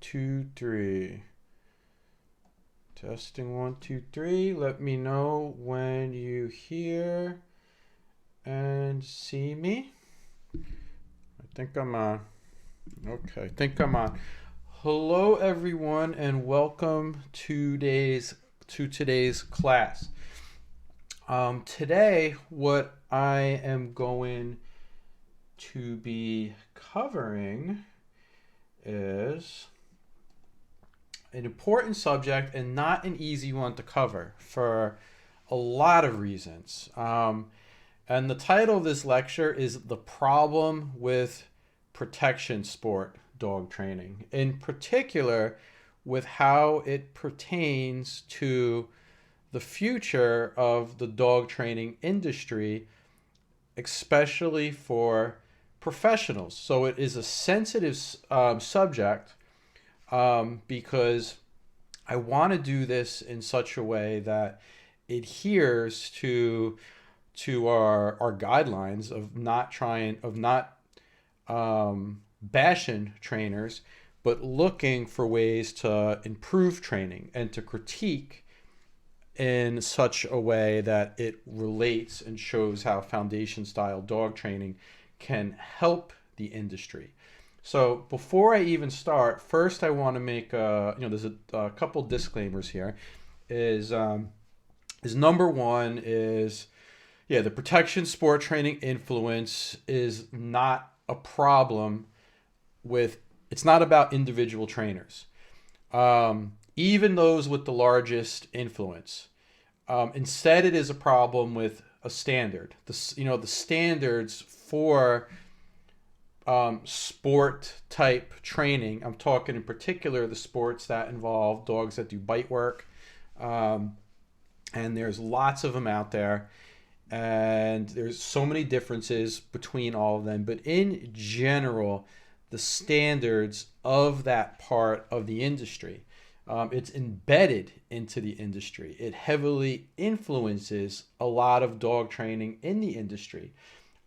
2, 3. Testing 1, 2, 3. Let me know when you hear and see me. I think I'm on. Okay, I think I'm on. Hello, everyone, and welcome to today's class. Today, what I am going to be covering is an important subject and not an easy one to cover for a lot of reasons. And the title of this lecture is The Problem with Protection Sport Dog Training, in particular with how it pertains to the future of the dog training industry, especially for professionals. So it is a sensitive subject because I want to do this in such a way that adheres to our guidelines of not bashing trainers, but looking for ways to improve training and to critique in such a way that it relates and shows how foundation style dog training can help the industry. So before I even start, first I want to make there's a couple disclaimers here. Is number one is the protection sport training influence is not a problem with, it's not about individual trainers, even those with the largest influence. Instead, it is a problem with a standard. The standards for sport type training. I'm talking in particular the sports that involve dogs that do bite work, and there's lots of them out there, and there's so many differences between all of them. But in general, the standards of that part of the industry, it's embedded into the industry. It heavily influences a lot of dog training in the industry,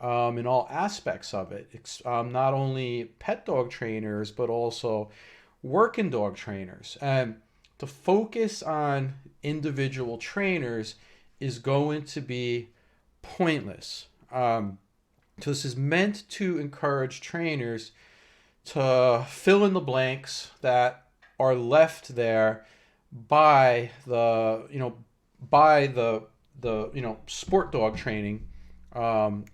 in all aspects of it. Not only pet dog trainers, but also working dog trainers. And to focus on individual trainers is going to be pointless. So this is meant to encourage trainers to fill in the blanks that are left there by the sport dog training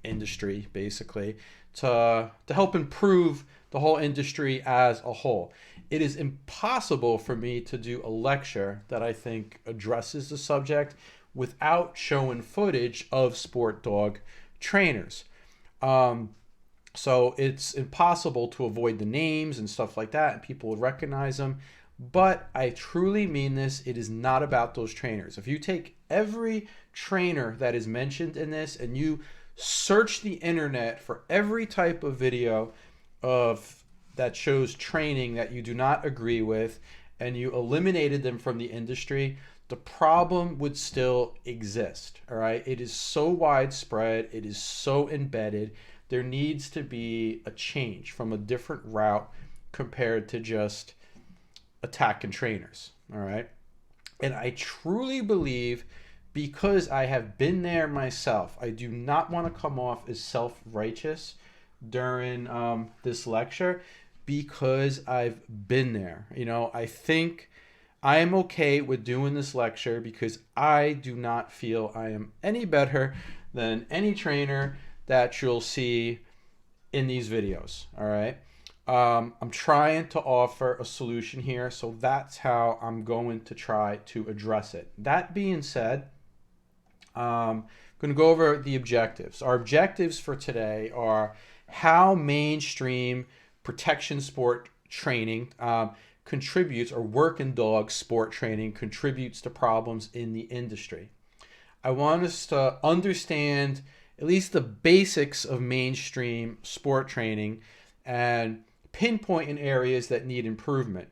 industry, basically, to help improve the whole industry as a whole. It is impossible for me to do a lecture that I think addresses the subject without showing footage of sport dog trainers. So it's impossible to avoid the names and stuff like that, and people would recognize them. But I truly mean this. It is not about those trainers. If you take every trainer that is mentioned in this and you search the internet for every type of video that shows training that you do not agree with, and you eliminated them from the industry, the problem would still exist. All right. It is so widespread. It is so embedded. There needs to be a change from a different route compared to just attacking trainers. All right. And I truly believe, because I have been there myself, I do not want to come off as self-righteous during this lecture, because I've been there. I think I am okay with doing this lecture because I do not feel I am any better than any trainer that you'll see in these videos. All right. I'm trying to offer a solution here, so that's how I'm going to try to address it. That being said, I'm going to go over the objectives. Our objectives for today are how mainstream protection sport training contributes, or working dog sport training contributes to problems in the industry. I want us to understand at least the basics of mainstream sport training and pinpoint in areas that need improvement.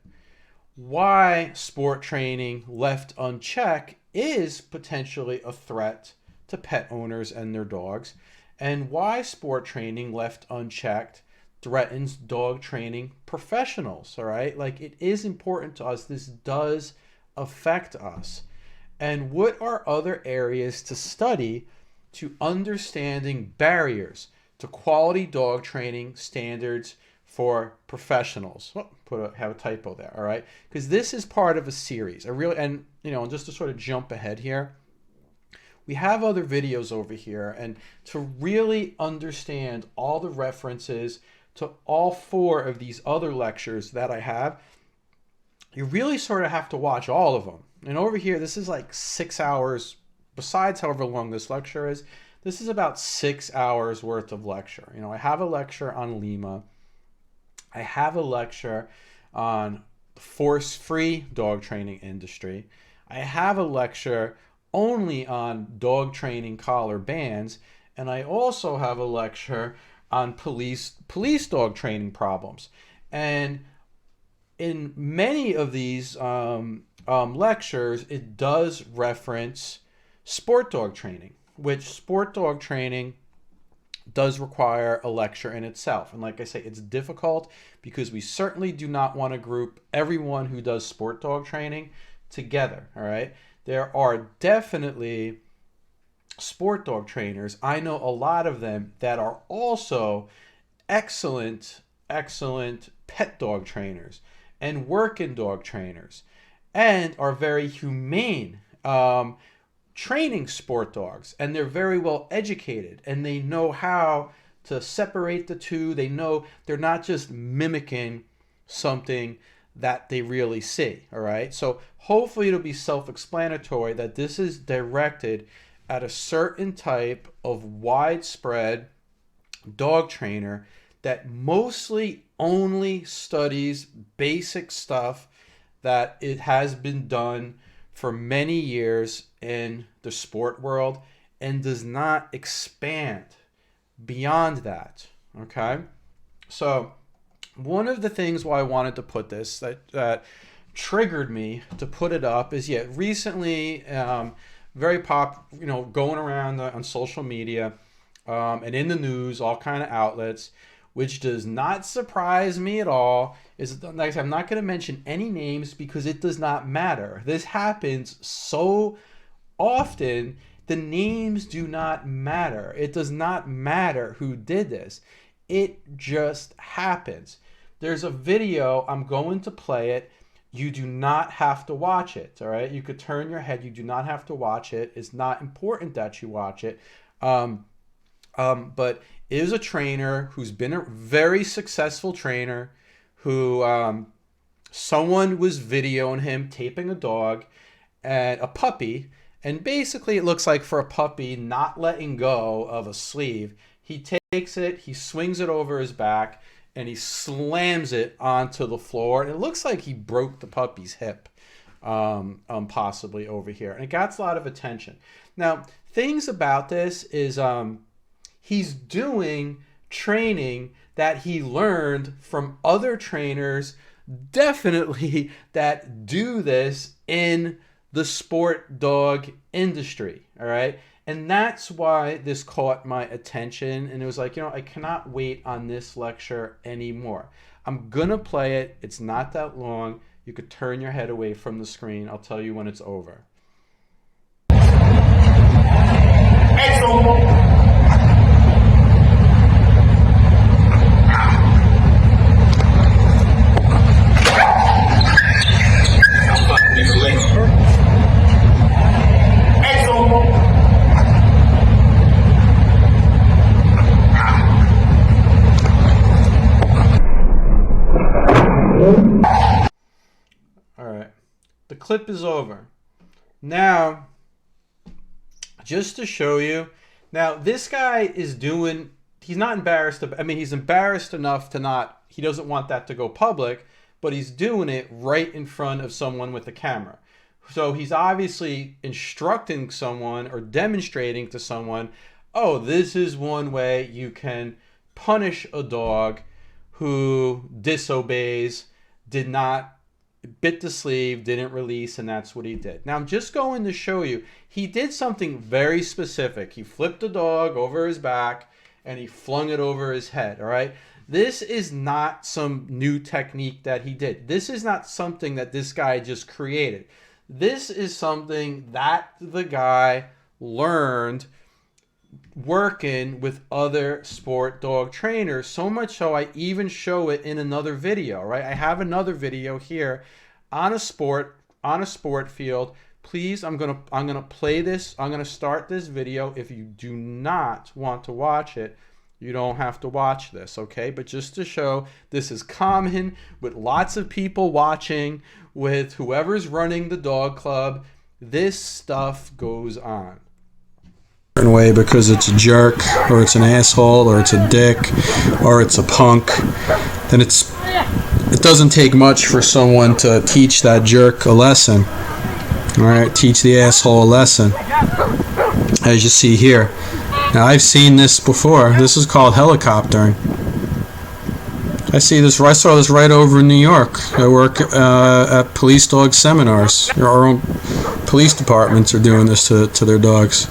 Why sport training left unchecked is potentially a threat to pet owners and their dogs, and why sport training left unchecked threatens dog training professionals, all right? Like, it is important to us. This does affect us. And what are other areas to study to understanding barriers to quality dog training standards for professionals? Have a typo there, all right? Because this is part of a series. And just to sort of jump ahead here, we have other videos over here, and to really understand all the references to all 4 of these other lectures that I have, you really sort of have to watch all of them. And over here, this is like 6 hours, besides however long this lecture is, this is about 6 hours worth of lecture. I have a lecture on Lima. I have a lecture on the force-free dog training industry. I have a lecture only on dog training collar bands. And I also have a lecture on police dog training problems. And in many of these lectures, it does reference sport dog training, which sport dog training does require a lecture in itself. And like I say, it's difficult because we certainly do not want to group everyone who does sport dog training together, all right? There are definitely sport dog trainers. I know a lot of them that are also excellent pet dog trainers and working dog trainers, and are very humane training sport dogs, and they're very well educated, and they know how to separate the two. They know they're not just mimicking something that they really see, all right? So hopefully it'll be self-explanatory that this is directed at a certain type of widespread dog trainer that mostly only studies basic stuff that it has been done for many years in the sport world and does not expand beyond that, okay? So one of the things why I wanted to put this that triggered me to put it up is, recently, very going around on social media and in the news, all kind of outlets, which does not surprise me at all, is, like I said, I'm not going to mention any names because it does not matter. This happens so often, the names do not matter. It does not matter who did this. It just happens. There's a video, I'm going to play it. You do not have to watch it, all right? You could turn your head. You do not have to watch it. It's not important that you watch it. But it is a trainer who's been a very successful trainer who someone was videoing him taping a dog and a puppy. And basically it looks like for a puppy not letting go of a sleeve, he takes it, he swings it over his back, and he slams it onto the floor. And it looks like he broke the puppy's hip, possibly over here. And it got a lot of attention. Now, things about this is he's doing training that he learned from other trainers, definitely, that do this in the sport dog industry, all right? And that's why this caught my attention. And it was like, I cannot wait on this lecture anymore. I'm going to play it. It's not that long. You could turn your head away from the screen. I'll tell you when it's over. The clip is over. Now, just to show you, now this guy is doing, he's not embarrassed. He's embarrassed enough to not, he doesn't want that to go public, but he's doing it right in front of someone with a camera. So he's obviously instructing someone or demonstrating to someone, oh, this is one way you can punish a dog who disobeys, did not bit the sleeve, didn't release, and that's what he did. Now, I'm just going to show you, he did something very specific. He flipped the dog over his back, and he flung it over his head, all right? This is not some new technique that he did. This is not something that this guy just created. This is something that the guy learned working with other sport dog trainers, so much so I even show it in another video, right? I have another video here on a sport field. Please, I'm gonna play this. I'm gonna start this video. If you do not want to watch it, you don't have to watch this, okay? But just to show this is common with lots of people watching, with whoever's running the dog club, this stuff goes on. Way because it's a jerk, or it's an asshole, or it's a dick, or it's a punk, then it doesn't take much for someone to teach that jerk a lesson. All right, teach the asshole a lesson, as you see here. Now, I've seen this before. This is called helicoptering. I saw this right over in New York. I work at police dog seminars. Our own police departments are doing this to their dogs.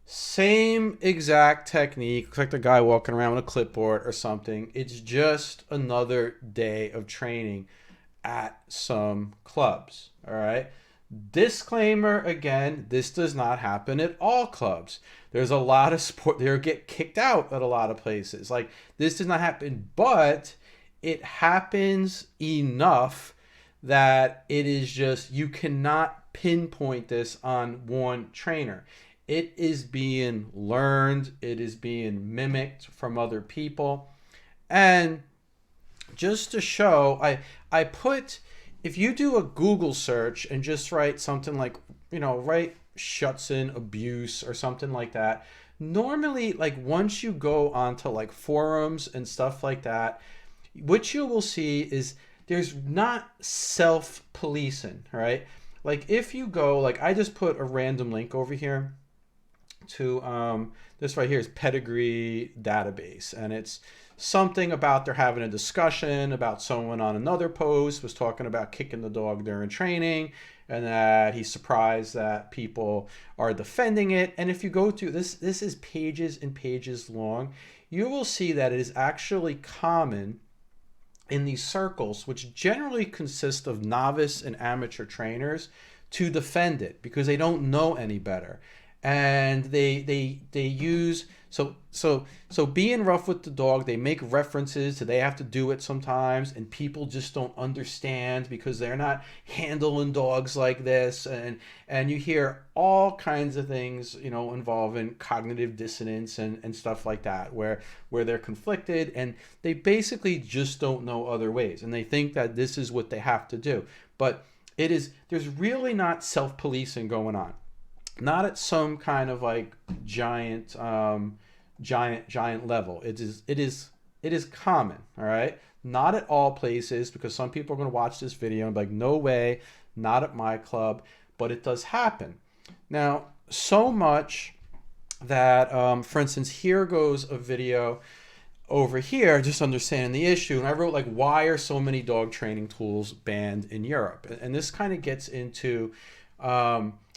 Same exact technique. Looks like the guy walking around with a clipboard or something. It's just another day of training at some clubs. All right. Disclaimer again, this does not happen at all clubs. There's a lot of sport, they get kicked out at a lot of places. Like, this does not happen, but it happens enough that it is just, you cannot pinpoint this on one trainer. It is being learned, it is being mimicked from other people. And just to show, I put, if you do a Google search and just write something like, write Schutzen abuse or something like that, normally, like, once you go onto like forums and stuff like that, what you will see is there's not self-policing, right? Like, if you go, like, I just put a random link over here to this right here is pedigree database, and it's something about they're having a discussion about someone on another post was talking about kicking the dog during training, and that he's surprised that people are defending it. And if you go to this is pages and pages long, you will see that it is actually common in these circles, which generally consist of novice and amateur trainers, to defend it because they don't know any better. And they use, so being rough with the dog, they make references to they have to do it sometimes, and people just don't understand because they're not handling dogs like this. And you hear all kinds of things, involving cognitive dissonance and stuff like that, where they're conflicted and they basically just don't know other ways. And they think that this is what they have to do. But there's really not self-policing going on. Not at some kind of like giant level. It is common, all right? Not at all places, because some people are going to watch this video and be like, no way, not at my club, but it does happen. Now, so much that, for instance, here goes a video over here, just understanding the issue. And I wrote, like, why are so many dog training tools banned in Europe? And this kind of gets into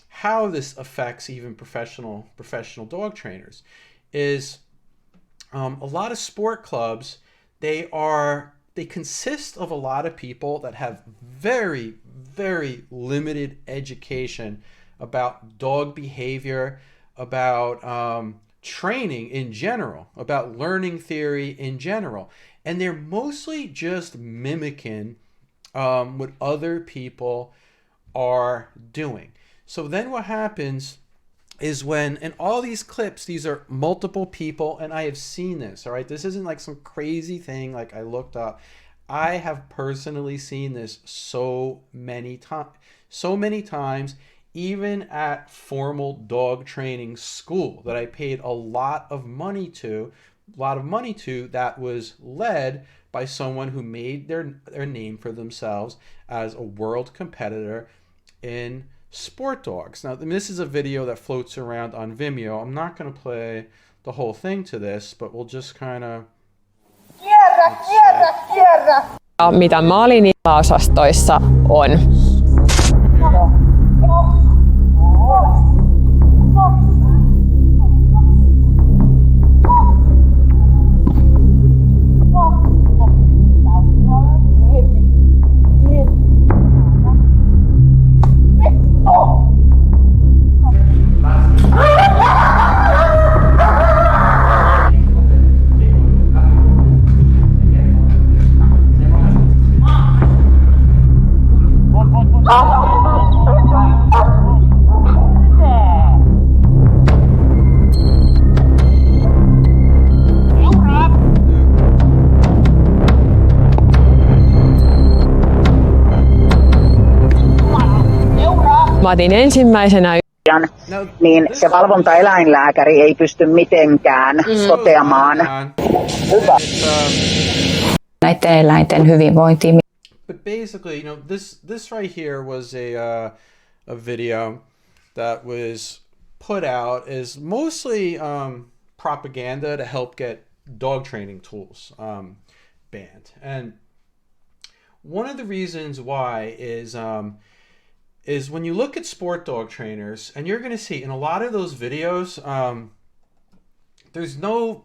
how this affects even professional dog trainers. Is a lot of sport clubs, they consist of a lot of people that have very, very limited education about dog behavior, about training in general, about learning theory in general. And they're mostly just mimicking what other people are doing. So then what happens is when, in all these clips, these are multiple people, and I have seen this, all right? This isn't like some crazy thing like I looked up. I have personally seen this so many times, even at formal dog training school that I paid a lot of money to, that was led by someone who made their name for themselves as a world competitor in sport dogs. Now, this is a video that floats around on Vimeo. I'm not going to play the whole thing to this, but we'll just kind of... Mitä Malinois-osastoissa on. Mä otin ensimmäisenä Now, niin this, se valvontaeläinlääkäri ei pysty mitenkään toteamaan näiden eläinten hyvinvointiin. but basically, this right here was a video that was put out as mostly propaganda to help get dog training tools banned. And one of the reasons why is when you look at sport dog trainers, and you're going to see in a lot of those videos, there's no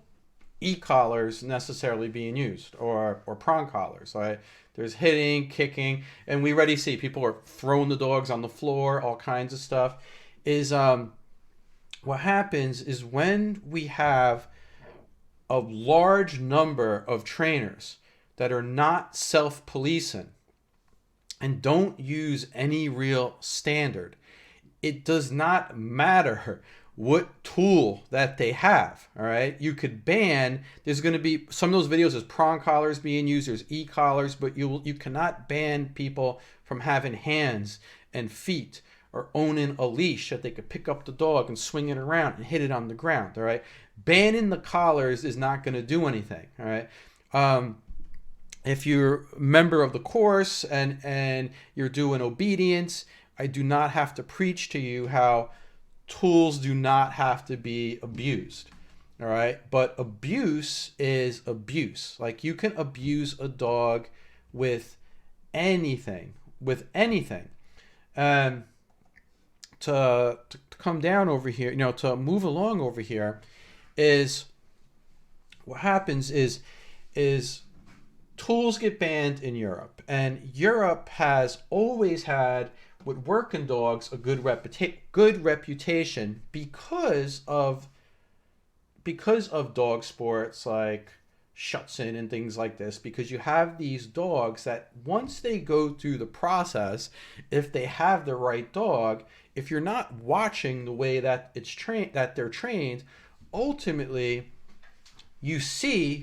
e-collars necessarily being used or prong collars, right? There's hitting, kicking, and we already see people are throwing the dogs on the floor, all kinds of stuff. Is what happens is when we have a large number of trainers that are not self-policing and don't use any real standard, it does not matter what tool that they have. All right, you could ban, there's going to be some of those videos, there's prong collars being used, there's e-collars, but you cannot ban people from having hands and feet or owning a leash that they could pick up the dog and swing it around and hit it on the ground. All right, banning the collars is not going to do anything. All right, if you're a member of the course and you're doing obedience, I do not have to preach to you how tools do not have to be abused. All right, but abuse is abuse. Like, you can abuse a dog with anything, to come down over here, to move along over here, is what happens is tools get banned in Europe, and Europe has always had, with working dogs, a good reputation because of dog sports like Schutzhund and things like this, because you have these dogs that once they go through the process, if they have the right dog, if you're not watching the way that they're trained, ultimately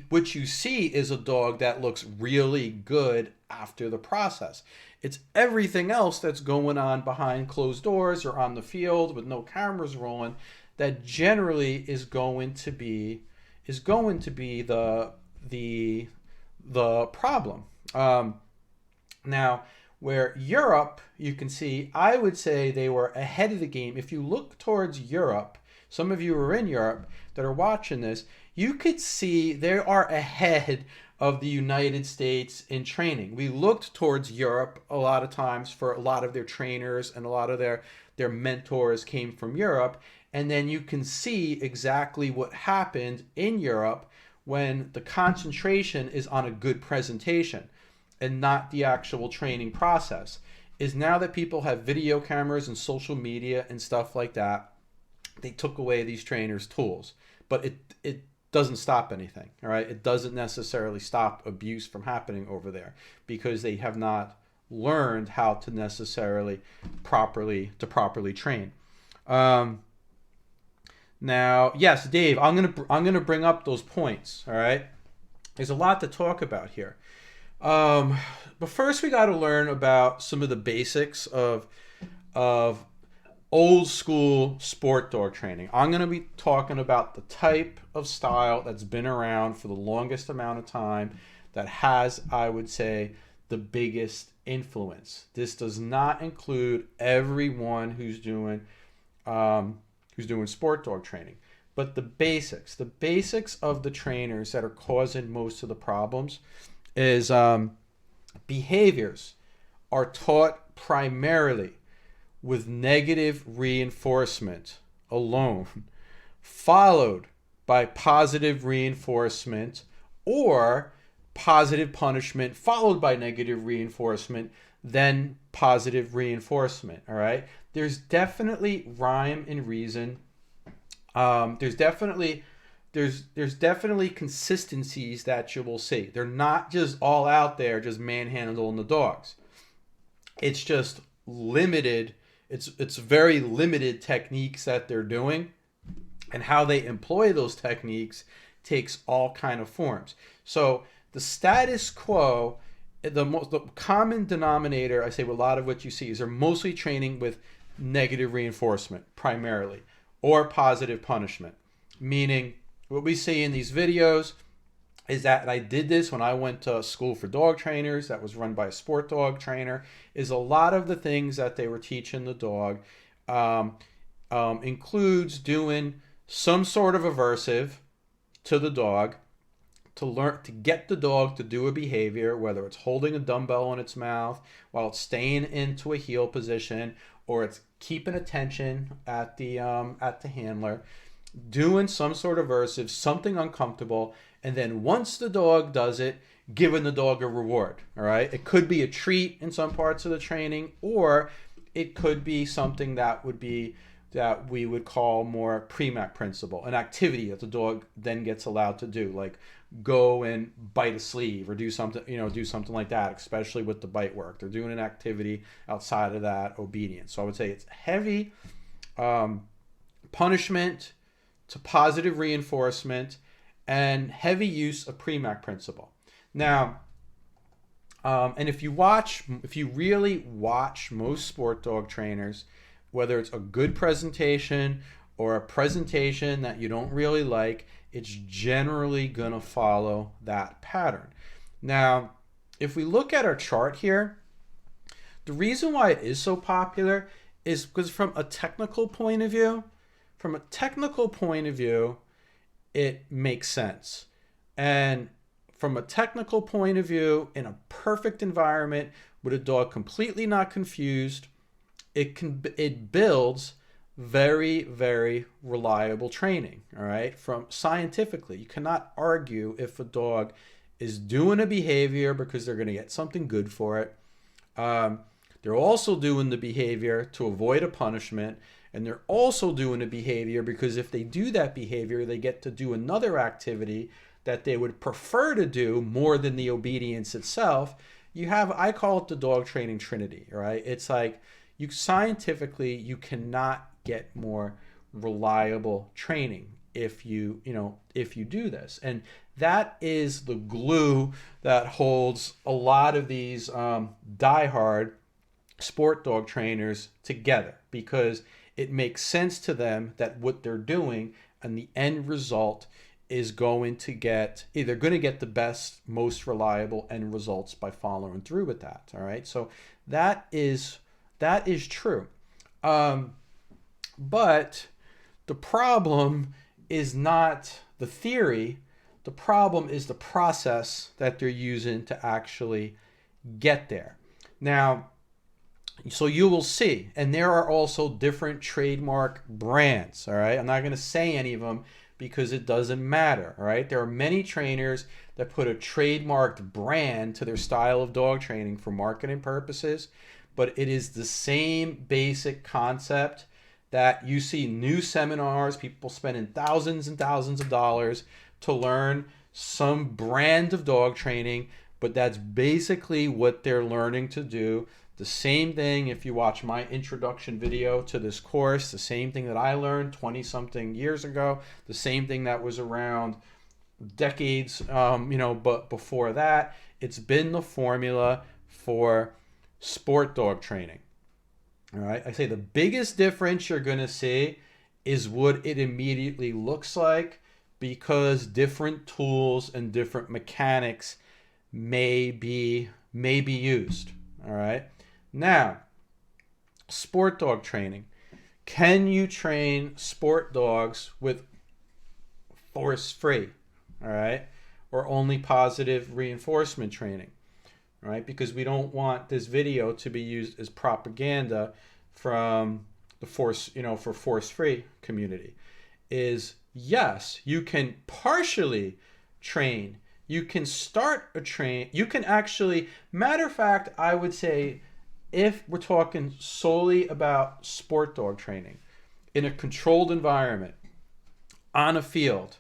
what you see is a dog that looks really good after the process. It's everything else that's going on behind closed doors or on the field with no cameras rolling that generally is going to be the problem. Now, where Europe, you can see, I would say they were ahead of the game. If you look towards Europe, some of you are in Europe that are watching this, you could see they are ahead of the United States in training. We looked towards Europe a lot of times for a lot of their trainers, and a lot of their mentors came from Europe. And then you can see exactly what happened in Europe when the concentration is on a good presentation and not the actual training process. Is now that people have video cameras and social media and stuff like that, they took away these trainers' tools. But it doesn't stop anything, all right? It doesn't necessarily stop abuse from happening over there, because they have not learned how to necessarily properly train. Now, yes, Dave, I'm gonna bring up those points, all right? There's a lot to talk about here. But first we got to learn about some of the basics of old school sport dog training. I'm going to be talking about the type of style that's been around for the longest amount of time, that has, I would say, the biggest influence. This does not include everyone who's doing sport dog training, but the basics of the trainers that are causing most of the problems is behaviors are taught primarily with negative reinforcement alone, followed by positive reinforcement, or positive punishment followed by negative reinforcement, then positive reinforcement. All right, there's definitely rhyme and reason. There's definitely consistencies that you will see. They're not just all out there just manhandling the dogs. It's just limited. It's very limited techniques that they're doing, and how they employ those techniques takes all kind of forms. So the status quo, the common denominator, I say, with a lot of what you see, is they're mostly training with negative reinforcement primarily, or positive punishment. Meaning, what we see in these videos is that, and I did this when I went to school for dog trainers that was run by a sport dog trainer, is a lot of the things that they were teaching the dog includes doing some sort of aversive to the dog to learn to get the dog to do a behavior, whether it's holding a dumbbell in its mouth while it's staying into a heel position, or it's keeping attention at the handler, doing some sort of aversive, something uncomfortable, and then once the dog does it, giving the dog a reward. All right, it could be a treat in some parts of the training, or it could be something that we would call more Premack principle, an activity that the dog then gets allowed to do, like go and bite a sleeve or do something like that, especially with the bite work. They're doing an activity outside of that obedience. So I would say it's heavy punishment to positive reinforcement and heavy use of Premack principle. Now, and if you really watch most sport dog trainers, whether it's a good presentation or a presentation that you don't really like, it's generally going to follow that pattern. Now, if we look at our chart here, the reason why it is so popular is because from a technical point of view, it makes sense. And from a technical point of view, in a perfect environment with a dog completely not confused, it builds very, very reliable training. All right, from scientifically, you cannot argue if a dog is doing a behavior because they're going to get something good for it. They're also doing the behavior to avoid a punishment, and they're also doing a behavior because if they do that behavior, they get to do another activity that they would prefer to do more than the obedience itself. I call it the dog training trinity. Right? It's like scientifically, you cannot get more reliable training if you do this. And that is the glue that holds a lot of these diehard sport dog trainers together, because it makes sense to them that what they're doing and the end result is going to get the best, most reliable end results by following through with that. All right, so that is true. But the problem is not the theory. The problem is the process that they're using to actually get there. Now, so you will see, and there are also different trademark brands. All right, I'm not going to say any of them because it doesn't matter. All right, there are many trainers that put a trademarked brand to their style of dog training for marketing purposes, but it is the same basic concept that you see new seminars, people spending thousands and thousands of dollars to learn some brand of dog training, but that's basically what they're learning to do. The same thing if you watch my introduction video to this course, the same thing that I learned 20-something years ago, the same thing that was around decades, but before that, it's been the formula for sport dog training. All right, I say the biggest difference you're going to see is what it immediately looks like, because different tools and different mechanics may be used. All right, now sport dog training. Can you train sport dogs with force free? All right, or only positive reinforcement training? Right? Because we don't want this video to be used as propaganda from the for force-free community. Is yes, you can partially train. You can start a train. You can actually, matter of fact, I would say, if we're talking solely about sport dog training in a controlled environment, on a field,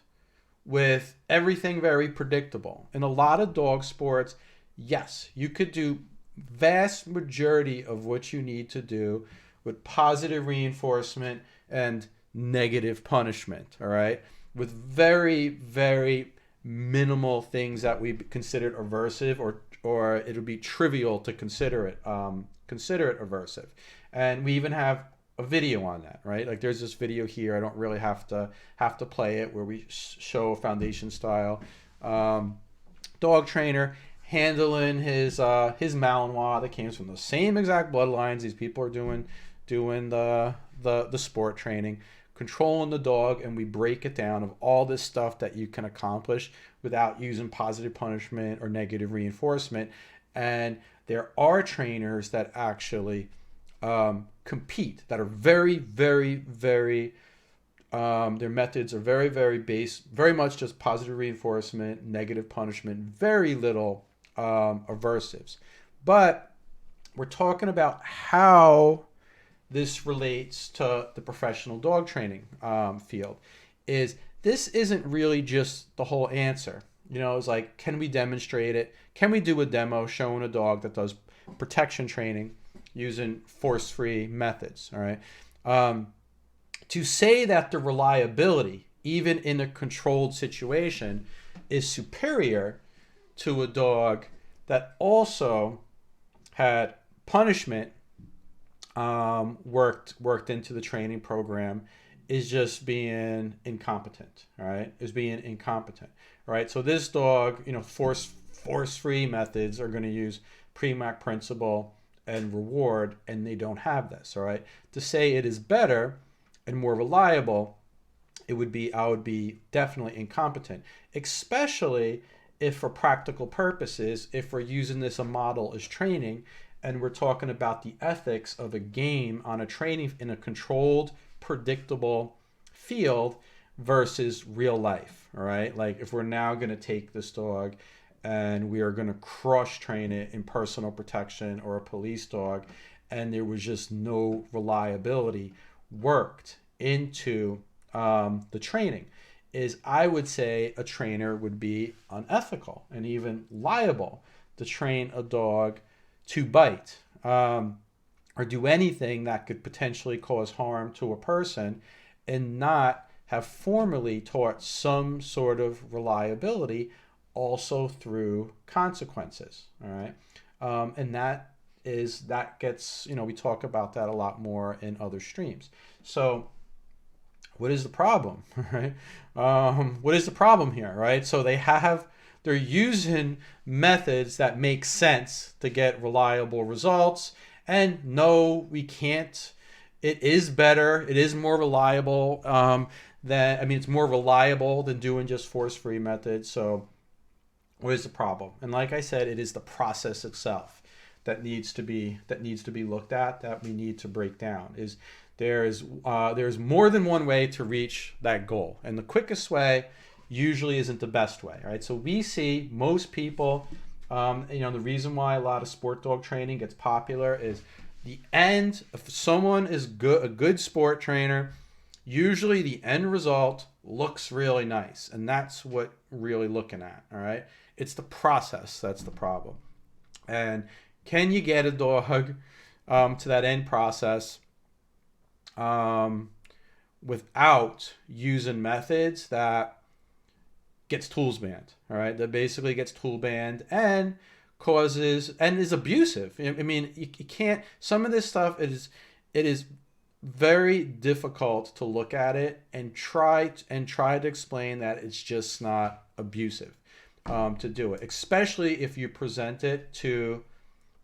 with everything very predictable, in a lot of dog sports, yes, you could do vast majority of what you need to do with positive reinforcement and negative punishment, all right? With very, very minimal things that we considered aversive, or it would be trivial to consider it aversive. And we even have a video on that, right? Like there's this video here. I don't really have to play it, where we show a foundation style dog trainer handling his Malinois that came from the same exact bloodlines. These people are doing the sport training, controlling the dog, and we break it down of all this stuff that you can accomplish without using positive punishment or negative reinforcement. And there are trainers that actually compete, that are very, very, very, their methods are very, very very much just positive reinforcement, negative punishment, very little aversives. But we're talking about how this relates to the professional dog training field. This isn't really just the whole answer. It's like, can we demonstrate it? Can we do a demo showing a dog that does protection training using force-free methods? All right. To say that the reliability, even in a controlled situation, is superior to a dog that also had punishment worked into the training program is just being incompetent. All right, is being incompetent. All right, so this dog, force-free methods are going to use Premack principle and reward, and they don't have this. All right, to say it is better and more reliable, I would be definitely incompetent, especially if for practical purposes, if we're using this a model as training, and we're talking about the ethics of a game on a training in a controlled, predictable field versus real life. All right, like if we're now going to take this dog and we are going to cross train it in personal protection or a police dog, and there was just no reliability worked into the training, I would say a trainer would be unethical and even liable to train a dog to bite or do anything that could potentially cause harm to a person and not have formally taught some sort of reliability also through consequences. All right. And that gets, we talk about that a lot more in other streams. So what is the problem, right? What is the problem here, right? So they're using methods that make sense to get reliable results. And no, we can't. It is better. It is more reliable it's more reliable than doing just force-free methods. So what is the problem? And like I said, it is the process itself that needs to be looked at, that we need to break down. There's more than one way to reach that goal, and the quickest way usually isn't the best way, right? So we see most people, the reason why a lot of sport dog training gets popular is the end. If someone is a good sport trainer, usually the end result looks really nice, and that's what we're really looking at. All right, it's the process that's the problem. And can you get a dog to that end process without using methods that gets tools banned? All right, that basically gets tool banned and causes and is abusive. I mean, you can't. Some of this stuff it is very difficult to look at it and try to explain that it's just not abusive to do it, especially if you present it to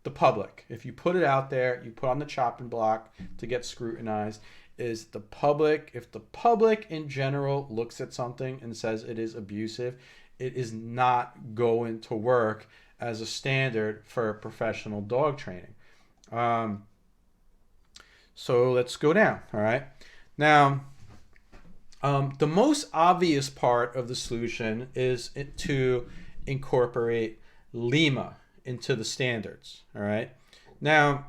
the public. If you put it out there, you put on the chopping block to get scrutinized. If the public in general looks at something and says it is abusive, it is not going to work as a standard for professional dog training. So let's go down. All right. Now, the most obvious part of the solution is to incorporate Lima into the standards. All right. Now,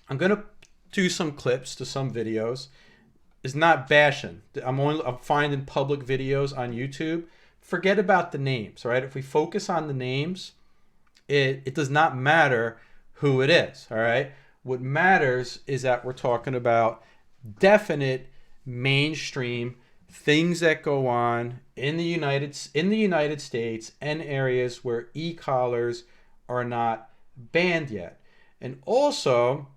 I'm going to do some clips to some videos. It's not bashing. I'm finding public videos on YouTube. Forget about the names, right? If we focus on the names, it does not matter who it is, all right? What matters is that we're talking about definite mainstream things that go on in the United States and areas where e-collars are not banned yet. And also,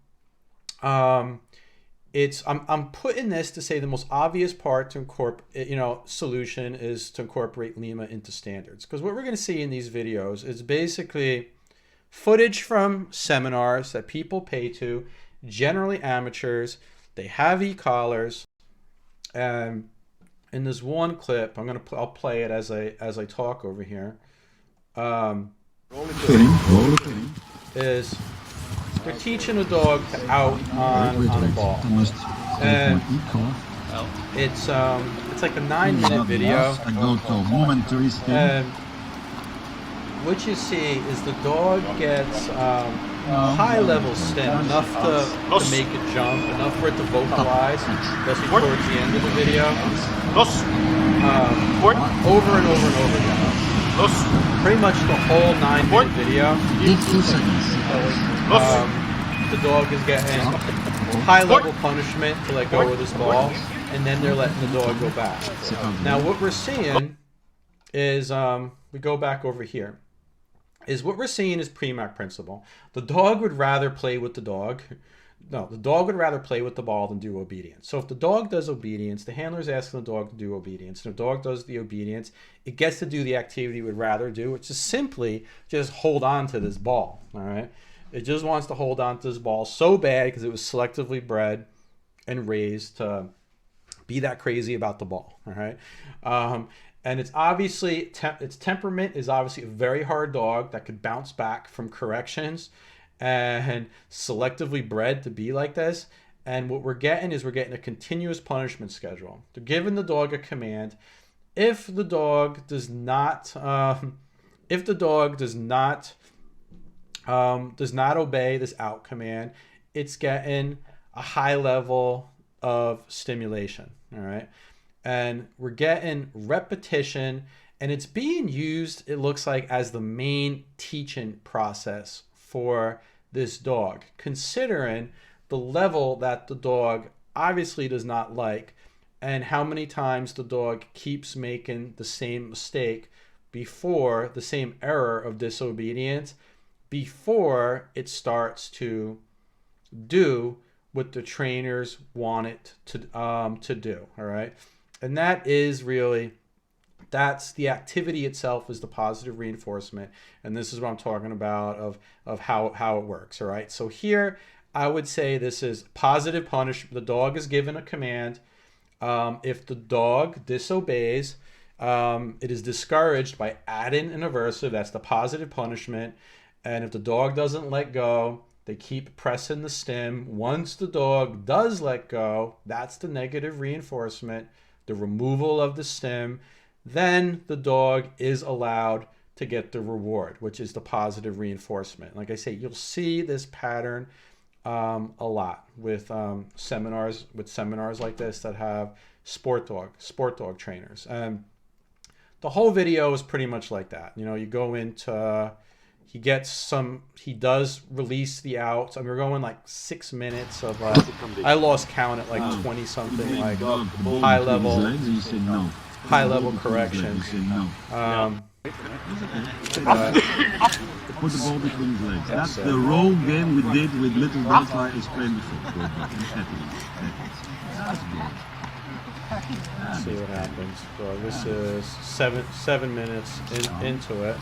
I'm putting this to say the most obvious part to incorporate, solution is to incorporate Lima into standards. Because what we're going to see in these videos is basically footage from seminars that people pay to, generally amateurs. They have e-collars, and in this one clip, I'll play it as I talk over here. Is they're teaching a dog to out on a ball, and it's like a 9-minute video. And what you see is the dog gets high level stim, enough to make it jump, enough for it to vocalize, especially towards the end of the video. Over and over and over again. Pretty much the whole 9-minute video. The dog is getting high level punishment to let go of this ball, and then they're letting the dog go back. Now what we're seeing is, we go back over here, is what we're seeing is Premack principle. The dog would rather play with the dog. No, the dog would rather play with the ball than do obedience. So if the dog does obedience, the handler is asking the dog to do obedience. And if the dog does the obedience, it gets to do the activity it would rather do, which is simply just hold on to this ball. All right. It just wants to hold on to this ball so bad because it was selectively bred and raised to be that crazy about the ball. All right. And it's obviously, its temperament is obviously a very hard dog that could bounce back from corrections and selectively bred to be like this. And what we're getting is a continuous punishment schedule. They're giving the dog a command. If the dog does not obey this out command, it's getting a high level of stimulation. All right. And we're getting repetition, and it's being used, it looks like, as the main teaching process for this dog, considering the level that the dog obviously does not like and how many times the dog keeps making the same mistake before, the same error of disobedience, before it starts to do what the trainers want it to do. All right. And that is really, that's the activity itself, is the positive reinforcement. And this is what I'm talking about of how it works. All right. So here I would say this is positive punishment. The dog is given a command. If the dog disobeys, it is discouraged by adding an aversive. That's the positive punishment. And if the dog doesn't let go, they keep pressing the stim. Once the dog does let go, that's the negative reinforcement, the removal of the stim. Then the dog is allowed to get the reward, which is the positive reinforcement. Like I say, you'll see this pattern a lot with seminars like this that have sport dog trainers. And the whole video is pretty much like that. You go into, he does release the outs. I mean, we're going like 6 minutes of, I lost count at like 20 something, like high level corrections. Put the ball between his legs. That's the role game we did with little dogs like I explained before. Let's see what happens. So this is seven minutes into it.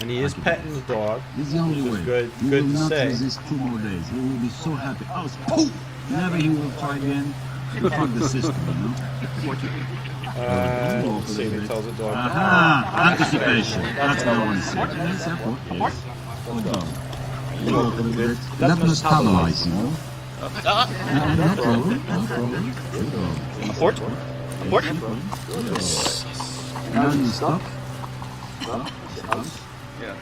And he is petting the dog. This is the only way. Good he will to not say. resist 2 more days. He will be so happy. Oh, never he will try again. Fuck the system, Let's see, he tells the dog. Aha! Anticipation. That's what I want to say. Yes, yes. Good dog. That must stabilize, No problem. Good dog. Abort. Now you stop. Yeah.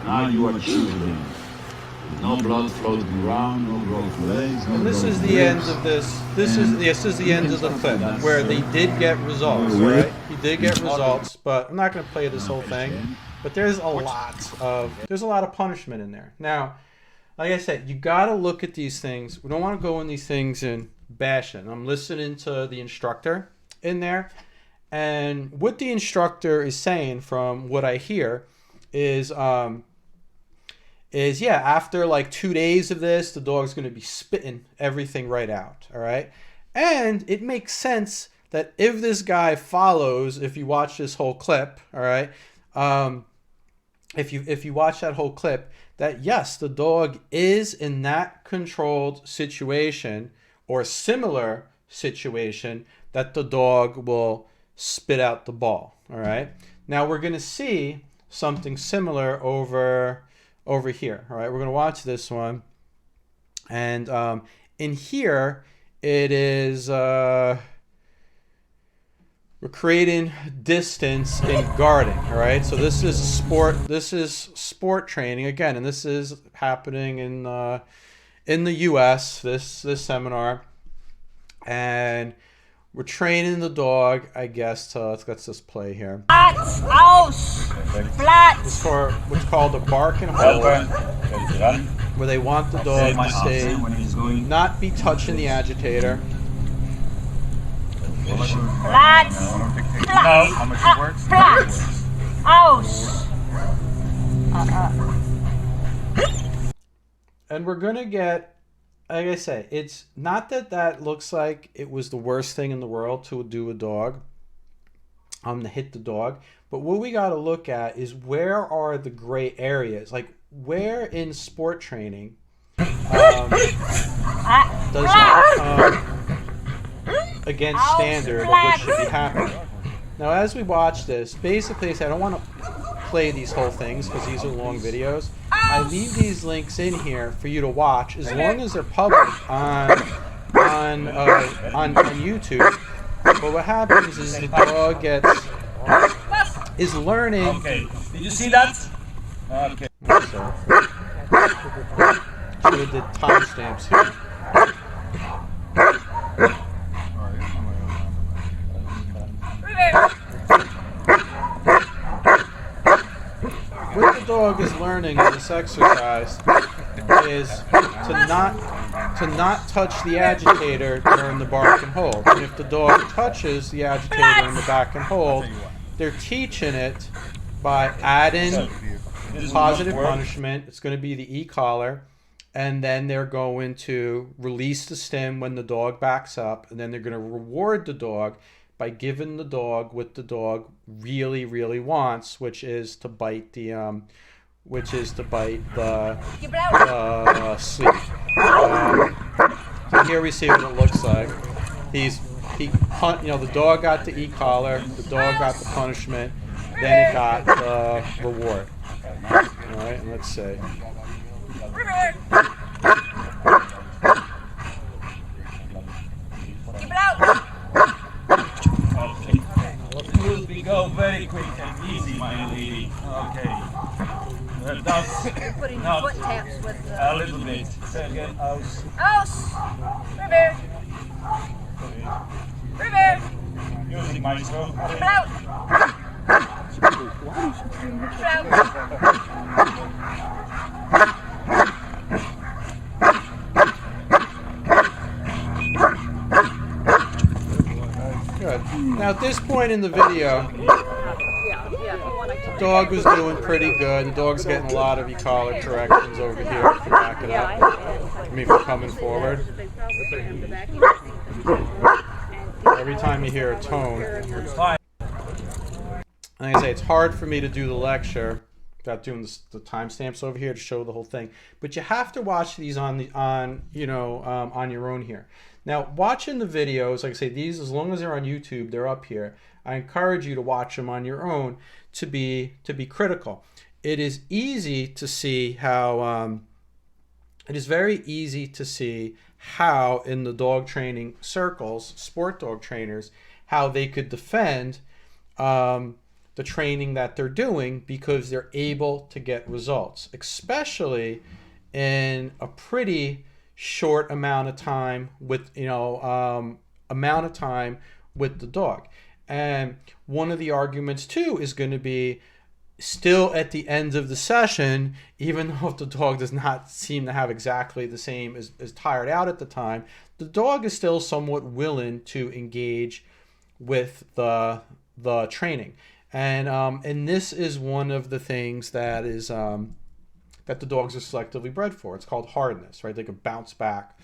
Now you are choosing. No blood floating around, no growth legs, no And this growth is the end legs. of this. This is the end of the clip where they did get results. Right? He did get results, but I'm not going to play this whole thing. But there's a lot of punishment in there. Now, like I said, you got to look at these things. We don't want to go in these things and bash it. I'm listening to the instructor in there, and what the instructor is saying, from what I hear, is is, yeah, after like 2 days of this, the dog's going to be spitting everything right out. All right. And it makes sense that if this guy follows, if you watch this whole clip, all right, if you watch that whole clip, that yes, the dog is in that controlled situation or similar situation that the dog will spit out the ball. All right. Now we're going to see something similar over here. All right. We're going to watch this one. And in here, it is we're creating distance in guarding. All right. So this is sport. This is sport training again, and this is happening in the U.S. This seminar, and we're training the dog, I guess, to let's just play here. Flats, aus, flats. It's for what's called a bark and hold, where they want the dog to stay, not be touching the agitator. Flats, flats, flats, aus. And we're gonna get, like I say, it's not that looks like it was the worst thing in the world to do a dog, to hit the dog. But what we got to look at is where are the gray areas? Like where in sport training does not come against standard of what should be happening. Now, as we watch this, basically, I don't want to play these whole things because these are long videos. I leave these links in here for you to watch as long as they're public on YouTube. But what happens is the dog is learning. Okay. Did you see that? Okay. Should have did timestamps here. What the dog is learning in this exercise is to not touch the agitator during the bark and hold. And if the dog touches the agitator in the back and hold, they're teaching it by adding positive punishment. It's going to be the e-collar, and then they're going to release the stim when the dog backs up, and then they're going to reward the dog by giving the dog what the dog really, really wants, which is to bite the sleeve. So here we see what it looks like. The dog got the e-collar, the dog got the punishment, then it got the reward. All right, and let's see. We go very quick and easy, my lady. Okay. You're putting your foot taps with the... A little bit. Say again, aus. Aus! River! River! Using my throat. Keep it out! Keep it out! Good. Now at this point in the video, the dog was doing pretty good. The dog's getting a lot of e-collar corrections over here. If you back it up. I mean, for coming forward. Every time you hear a tone. Like I say, it's hard for me to do the lecture without doing the timestamps over here to show the whole thing. But you have to watch these on your own here. Now, watching the videos, like I say, these, as long as they're on YouTube, they're up here. I encourage you to watch them on your own to be critical. It is easy to see how it is very easy to see how in the dog training circles, sport dog trainers, how they could defend the training that they're doing because they're able to get results, especially in a pretty short amount of time with with the dog. And one of the arguments too is going to be still at the end of the session, even though if the dog does not seem to have exactly the same as tired out at the time, the dog is still somewhat willing to engage with the training. And this is one of the things that is that the dogs are selectively bred for. It's called hardness, right? They can bounce back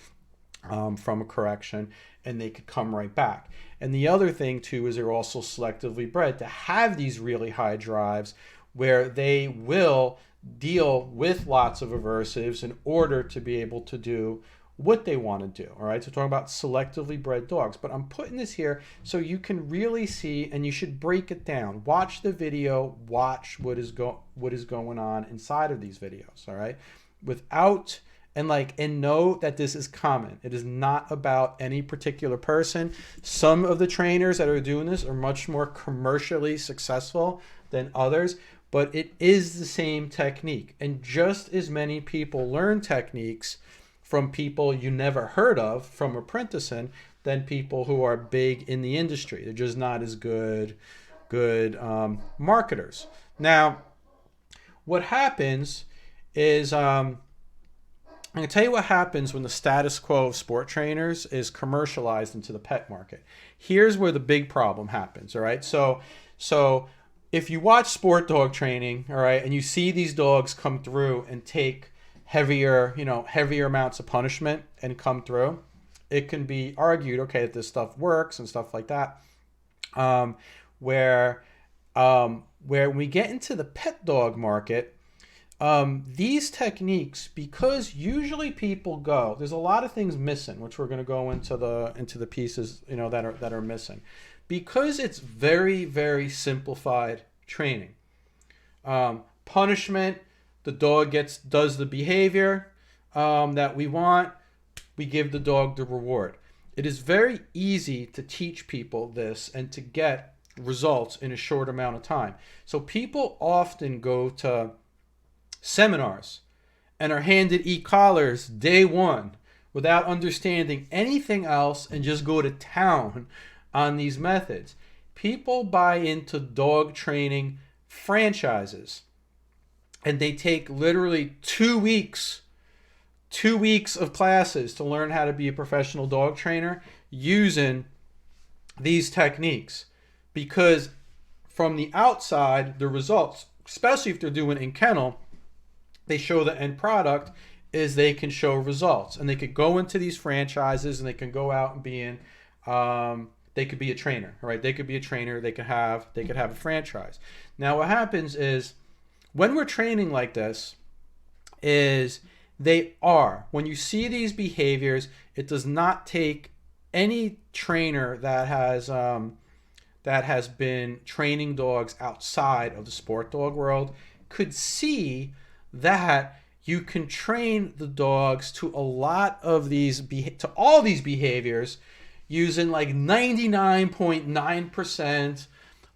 from a correction, and they could come right back. And the other thing too is they're also selectively bred to have these really high drives where they will deal with lots of aversives in order to be able to do what they want to do. All right, so we're talking about selectively bred dogs, but I'm putting this here so you can really see, and you should break it down. Watch the video, watch what is going on inside of these videos. All right, and know that this is common. It is not about any particular person. Some of the trainers that are doing this are much more commercially successful than others, but it is the same technique. And just as many people learn techniques from people you never heard of from apprenticing than people who are big in the industry. They're just not as good marketers. Now, what happens is, I'm going to tell you what happens when the status quo of sport trainers is commercialized into the pet market. Here's where the big problem happens, all right? So if you watch sport dog training, all right, and you see these dogs come through and take heavier amounts of punishment and come through, it can be argued, okay, that this stuff works and stuff like that. Where we get into the pet dog market, these techniques, because usually people go, there's a lot of things missing, which we're going to go into the pieces, that are missing, because it's very, very simplified training. Punishment, the dog does the behavior that we want, we give the dog the reward. It is very easy to teach people this and to get results in a short amount of time. So people often go to seminars and are handed e-collars day one without understanding anything else and just go to town on these methods. People buy into dog training franchises, and they take literally 2 weeks of classes to learn how to be a professional dog trainer using these techniques, because from the outside, the results, especially if they're doing in kennel, they show the end product is they can show results, and they could go into these franchises and they can go out and be in, they could be a trainer, right? They could be a trainer. They could have a franchise. Now what happens is, when we're training like this, is when you see these behaviors, it does not take any trainer that has been training dogs outside of the sport dog world could see that you can train the dogs to all these behaviors using like 99.9%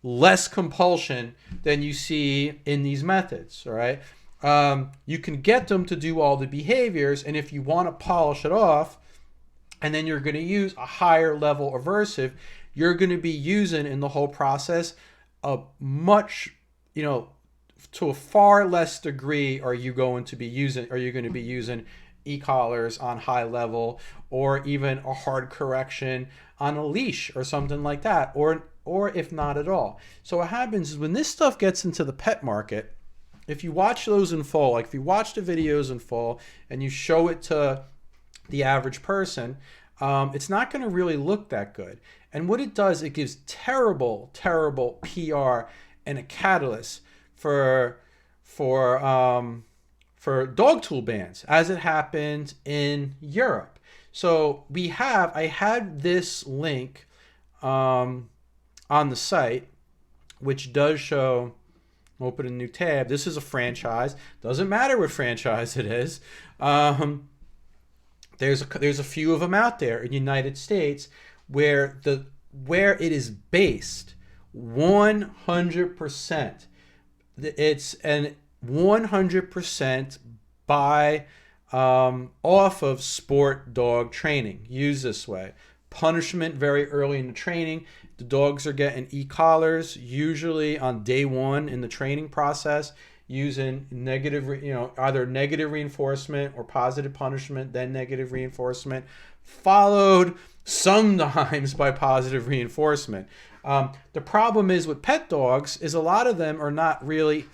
less compulsion than you see in these methods. All right, you can get them to do all the behaviors, and if you want to polish it off, and then you're going to use a higher level aversive, you're going to be using in the whole process a much, to a far less degree are you going to be using e-collars on high level, or even a hard correction on a leash or something like that, or if not at all. So what happens is, when this stuff gets into the pet market, if you watch those in full, like if you watch the videos in full and you show it to the average person, it's not going to really look that good. And what it does, it gives terrible, terrible PR and a catalyst for dog tool bans, as it happened in Europe. So I had this link on the site, which does show, open a new tab. This is a franchise. Doesn't matter what franchise it is. There's a few of them out there in the United States where it is based 100%. It's an 100% by off of sport dog training, used this way. Punishment very early in the training. The dogs are getting e-collars usually on day one in the training process, using either negative reinforcement or positive punishment, then negative reinforcement, followed sometimes by positive reinforcement. The problem is with pet dogs is a lot of them are not really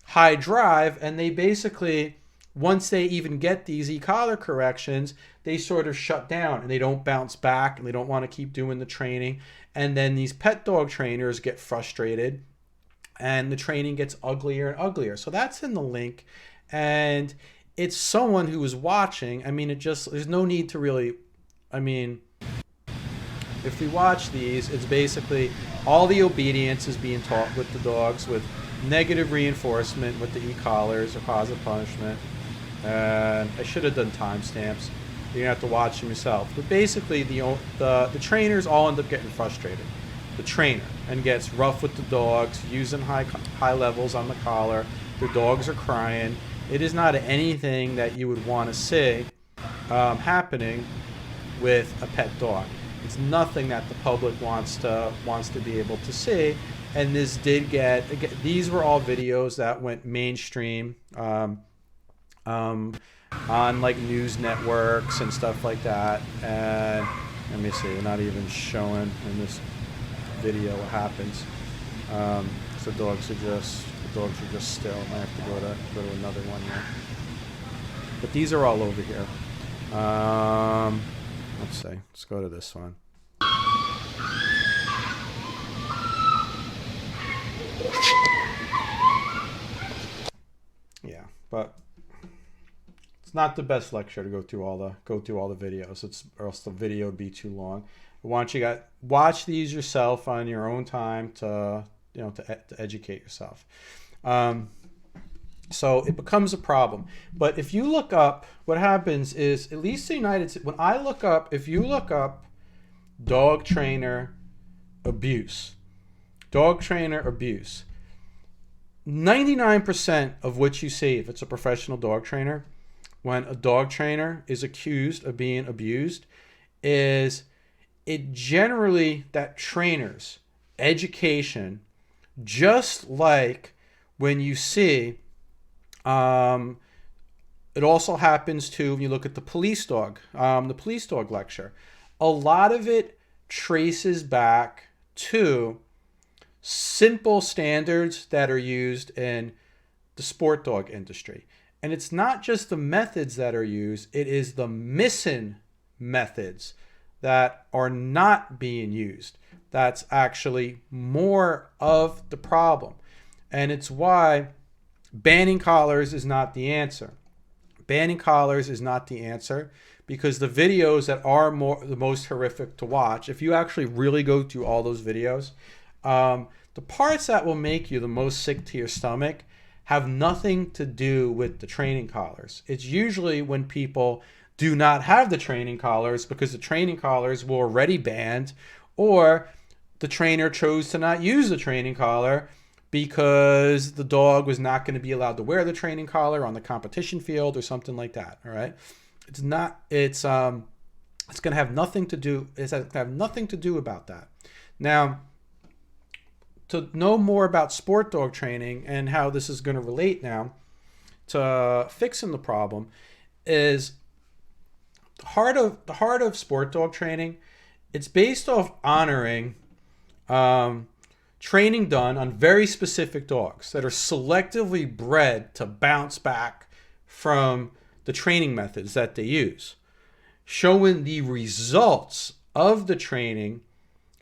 high drive, and they basically once they even get these e-collar corrections, they sort of shut down and they don't bounce back and they don't want to keep doing the training. And then these pet dog trainers get frustrated and the training gets uglier and uglier. So that's in the link. And it's someone who is watching. I mean, there's no need to really, I mean, if we watch these, it's basically all the obedience is being taught with the dogs with negative reinforcement with the e-collars or positive punishment. And I should have done timestamps. You're gonna have to watch them yourself. But basically, the trainers all end up getting frustrated. The trainer and gets rough with the dogs, using high levels on the collar. The dogs are crying. It is not anything that you would want to see happening with a pet dog. It's nothing that the public wants to be able to see. And this did these were all videos that went mainstream on like news networks and stuff like that. And let me see, we're not even showing in this video what happens. So the dogs are just still. I have to go to another one here. But these are all over here. Let's see. Let's go to this one. Yeah, but it's not the best lecture to go through all the videos. Or else the video would be too long. I want you to watch these yourself on your own time to educate yourself. So it becomes a problem. But if you look up, what happens is, at least the United States, when I look up, if you look up dog trainer abuse, 99% of what you see, if it's a professional dog trainer, when a dog trainer is accused of being abused, is it generally that trainer's education, just like when you see, it also happens too when you look at the police dog lecture. A lot of it traces back to simple standards that are used in the sport dog industry. And it's not just the methods that are used, it is the missing methods that are not being used. That's actually more of the problem. And it's why banning collars is not the answer. Banning collars is not the answer, because the videos that are the most horrific to watch, if you actually really go through all those videos, the parts that will make you the most sick to your stomach have nothing to do with the training collars. It's usually when people do not have the training collars because the training collars were already banned, or the trainer chose to not use the training collar because the dog was not going to be allowed to wear the training collar on the competition field or something like that. All right. It's going to have nothing to do. It's going to have nothing to do about that. Now, to know more about sport dog training and how this is going to relate now to fixing the problem, is the heart of sport dog training. It's based off honoring training done on very specific dogs that are selectively bred to bounce back from the training methods that they use, showing the results of the training,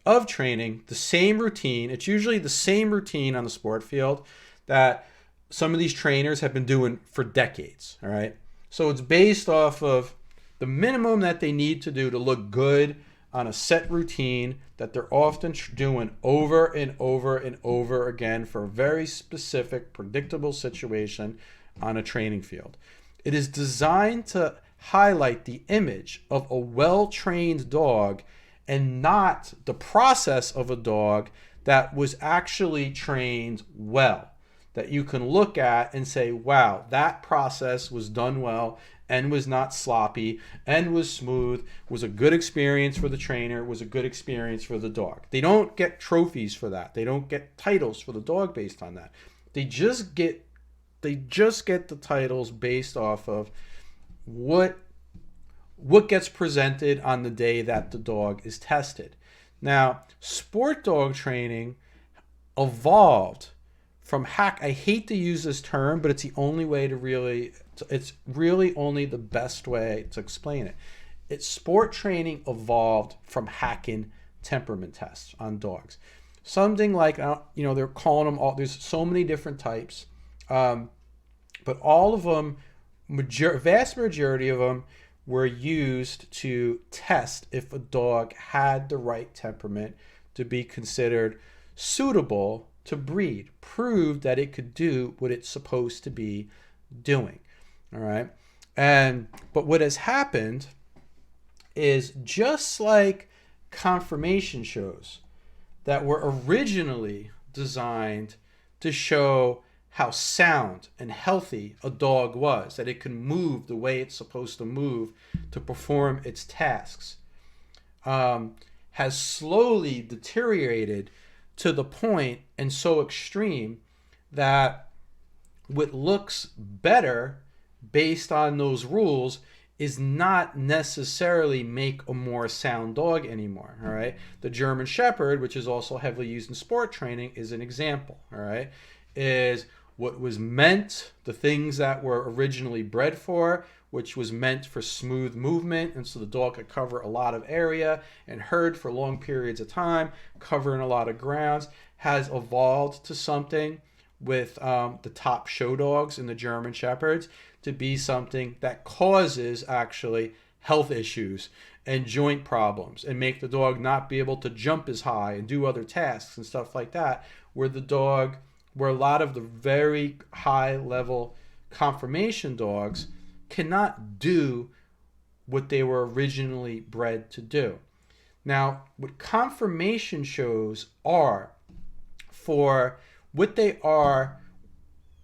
the same routine. It's usually the same routine on the sport field that some of these trainers have been doing for decades. All right. So it's based off of the minimum that they need to do to look good on a set routine that they're often doing over and over and over again for a very specific, predictable situation on a training field. It is designed to highlight the image of a well-trained dog and not the process of a dog that was actually trained well, that you can look at and say, wow, that process was done well and was not sloppy and was smooth, was a good experience for the trainer, was a good experience for the dog. They don't get trophies for that. They don't get titles for the dog based on that. They just get the titles based off of what gets presented on the day that the dog is tested. Now, sport dog training evolved from I hate to use this term, but it's the only way to It's really only the best way to explain it. Sport training evolved from hacking temperament tests on dogs. Something like, they're calling them all, there's so many different types, but all of them, vast majority of them were used to test if a dog had the right temperament to be considered suitable to breed, proved that it could do what it's supposed to be doing. All right. But what has happened is, just like conformation shows that were originally designed to show how sound and healthy a dog was, that it can move the way it's supposed to move to perform its tasks, has slowly deteriorated to the point and so extreme that what looks better based on those rules is not necessarily make a more sound dog anymore. All right. The German Shepherd, which is also heavily used in sport training, is an example. All right. Is what was meant, the things that were originally bred for, which was meant for smooth movement, and so the dog could cover a lot of area and herd for long periods of time, covering a lot of grounds, has evolved to something with the top show dogs and the German Shepherds to be something that causes actually health issues and joint problems and make the dog not be able to jump as high and do other tasks and stuff like that, where a lot of the very high level conformation dogs cannot do what they were originally bred to do. Now, what conformation shows are, for what they are,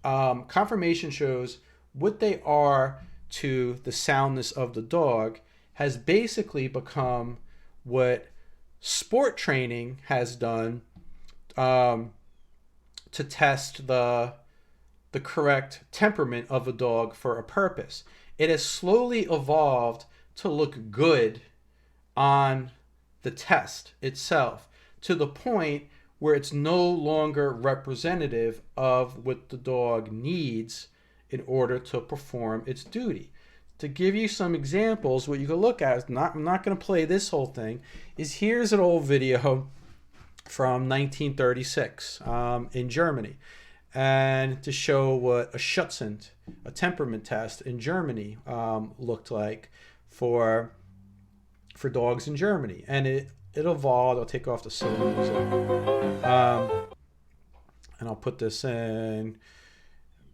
conformation shows what they are to the soundness of the dog has basically become what sport training has done to test the correct temperament of a dog for a purpose. It has slowly evolved to look good on the test itself, to the point where it's no longer representative of what the dog needs in order to perform its duty. To give you some examples, what you can look at, I'm not going to play this whole thing, is here's an old video from 1936 in Germany, and to show what a Schutzhund, a temperament test in Germany, looked like for dogs in Germany. And it evolved. I'll take off the silly music, and I'll put this in.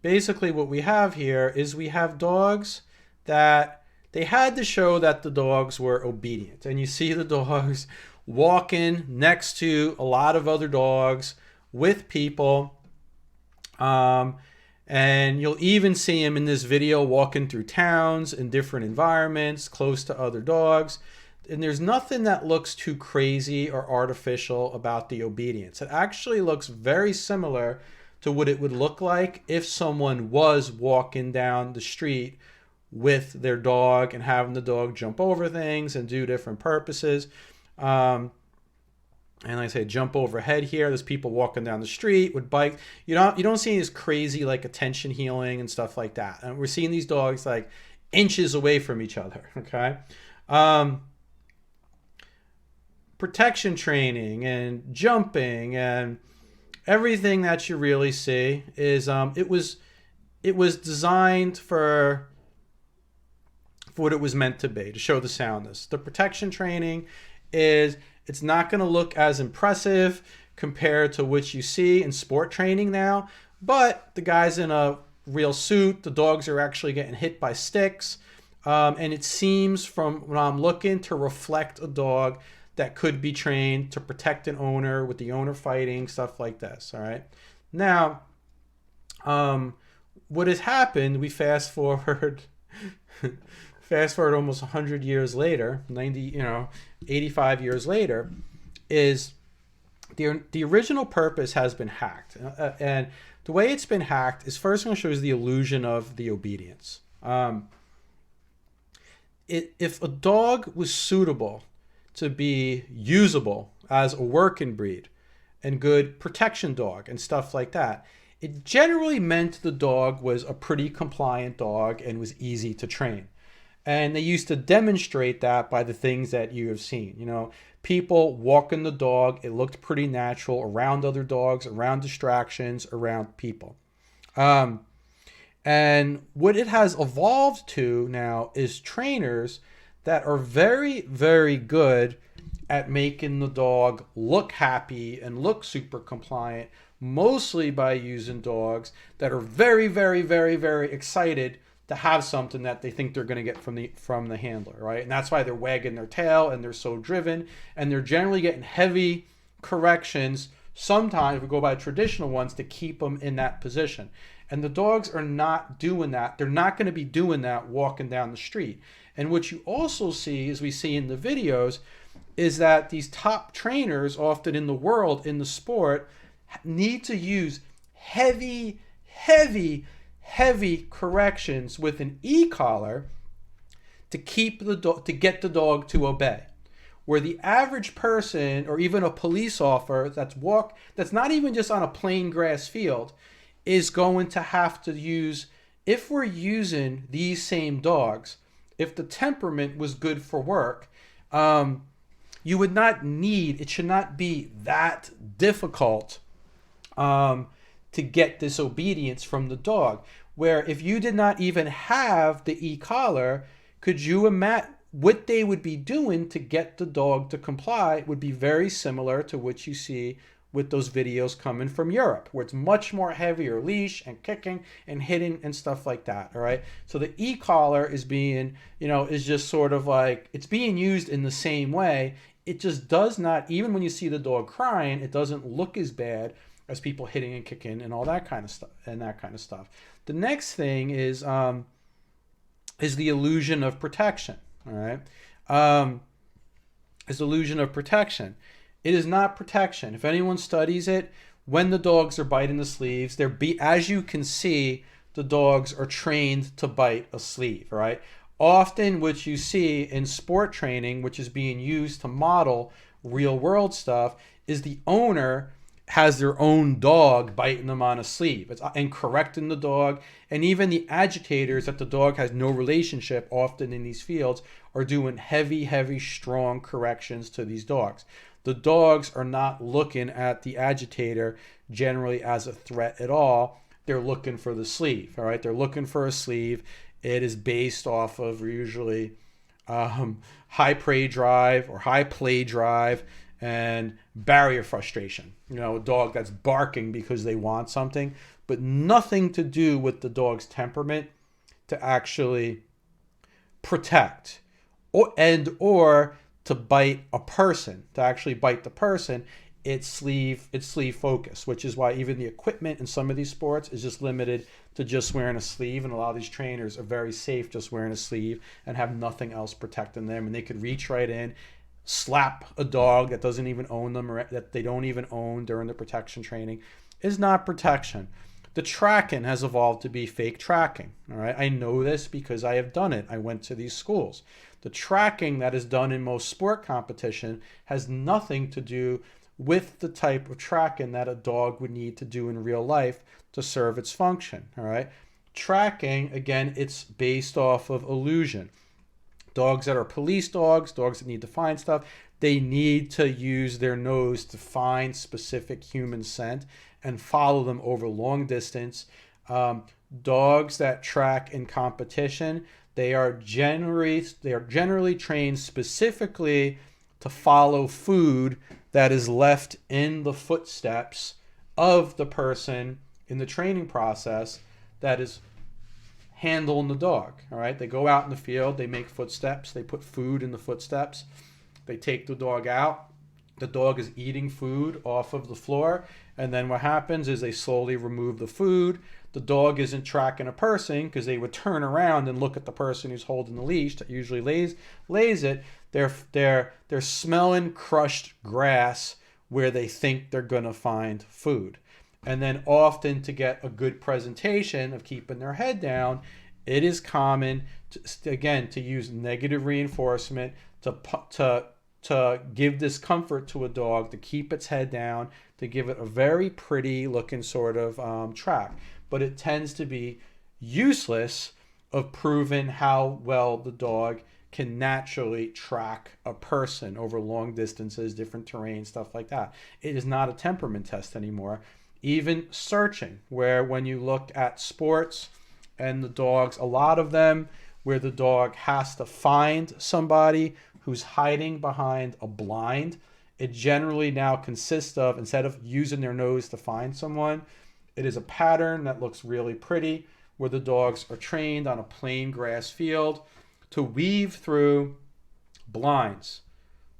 Basically what we have here is we have dogs that they had to show that the dogs were obedient, and you see the dogs walking next to a lot of other dogs with people, and you'll even see him in this video walking through towns in different environments close to other dogs, and there's nothing that looks too crazy or artificial about the obedience. It actually looks very similar to what it would look like if someone was walking down the street with their dog and having the dog jump over things and do different purposes. And like I say, jump overhead here. There's people walking down the street with bikes. You don't see this crazy like attention healing and stuff like that. And we're seeing these dogs like inches away from each other. Okay. Protection training and jumping and everything that you really see is it was designed for what it was meant to be, to show the soundness. The protection training it's not going to look as impressive compared to what you see in sport training now, but the guy's in a real suit, the dogs are actually getting hit by sticks, and it seems from when I'm looking to reflect a dog that could be trained to protect an owner, with the owner fighting, stuff like this. All right. Now, what has happened, we fast forward almost 100 years later, 85 years later, is the original purpose has been hacked. And the way it's been hacked is, first I'm going to show you the illusion of the obedience. If a dog was suitable to be usable as a working breed and good protection dog and stuff like that, it generally meant the dog was a pretty compliant dog and was easy to train. And they used to demonstrate that by the things that you have seen. You know, people walking the dog, it looked pretty natural around other dogs, around distractions, around people. And what it has evolved to now is trainers that are very, very good at making the dog look happy and look super compliant, mostly by using dogs that are very, very, very, very excited to have something that they think they're going to get from the handler, right? And that's why they're wagging their tail and they're so driven, and they're generally getting heavy corrections. Sometimes we go by traditional ones to keep them in that position. And the dogs are not doing that. They're not going to be doing that walking down the street. And what you also see, as we see in the videos, is that these top trainers often in the world, in the sport, need to use heavy, heavy, heavy corrections with an e-collar to keep the dog, to get the dog to obey. Where the average person, or even a police officer that's not even just on a plain grass field, is going to have to use, if we're using these same dogs, if the temperament was good for work, you would not need, it should not be that difficult to get this obedience from the dog. Where if you did not even have the e-collar, could you imagine what they would be doing to get the dog to comply would be very similar to what you see with those videos coming from Europe, where it's much more heavier leash and kicking and hitting and stuff like that. All right. So the e-collar is being, is just sort of like, it's being used in the same way. It just does not, even when you see the dog crying, it doesn't look as bad as people hitting and kicking and all that kind of stuff. The next thing is the illusion of protection. All right. Is illusion of protection. It is not protection. If anyone studies it, when the dogs are biting the sleeves, as you can see, the dogs are trained to bite a sleeve, right? Often what you see in sport training, which is being used to model real world stuff, is the owner has their own dog biting them on a sleeve and correcting the dog. And even the agitators that the dog has no relationship often in these fields are doing heavy, heavy, strong corrections to these dogs. The dogs are not looking at the agitator generally as a threat at all. They're looking for the sleeve, all right? They're looking for a sleeve. It is based off of usually high prey drive or high play drive and barrier frustration. A dog that's barking because they want something, but nothing to do with the dog's temperament to actually protect or to bite a person, to actually bite the person. It's sleeve focus, which is why even the equipment in some of these sports is just limited to just wearing a sleeve. And a lot of these trainers are very safe just wearing a sleeve and have nothing else protecting them. And they could reach right in, slap a dog that doesn't even own them or that they don't even own during the protection training. Is not protection. The tracking has evolved to be fake tracking. All right, I know this because I have done it. I went to these schools. The tracking that is done in most sport competition has nothing to do with the type of tracking that a dog would need to do in real life to serve its function. All right, tracking, again, it's based off of illusion. Dogs that are police dogs that need to find stuff, they need to use their nose to find specific human scent and follow them over long distance. Dogs that track in competition, they are generally trained specifically to follow food that is left in the footsteps of the person in the training process that is handling the dog. All right, they go out in the field, they make footsteps, they put food in the footsteps, they take the dog out. The dog is eating food off of the floor, and then what happens is they slowly remove the food. The dog isn't tracking a person because they would turn around and look at the person who's holding the leash that usually lays it. They're smelling crushed grass where they think they're gonna find food. And then often, to get a good presentation of keeping their head down, it is common to use negative reinforcement to give discomfort to a dog to keep its head down, to give it a very pretty looking sort of track. But it tends to be useless of proving how well the dog can naturally track a person over long distances, different terrain, stuff like that. It is not a temperament test anymore. Even searching, where when you look at sports and the dogs, a lot of them where the dog has to find somebody who's hiding behind a blind, it generally now consists of, instead of using their nose to find someone, it is a pattern that looks really pretty where the dogs are trained on a plain grass field to weave through blinds,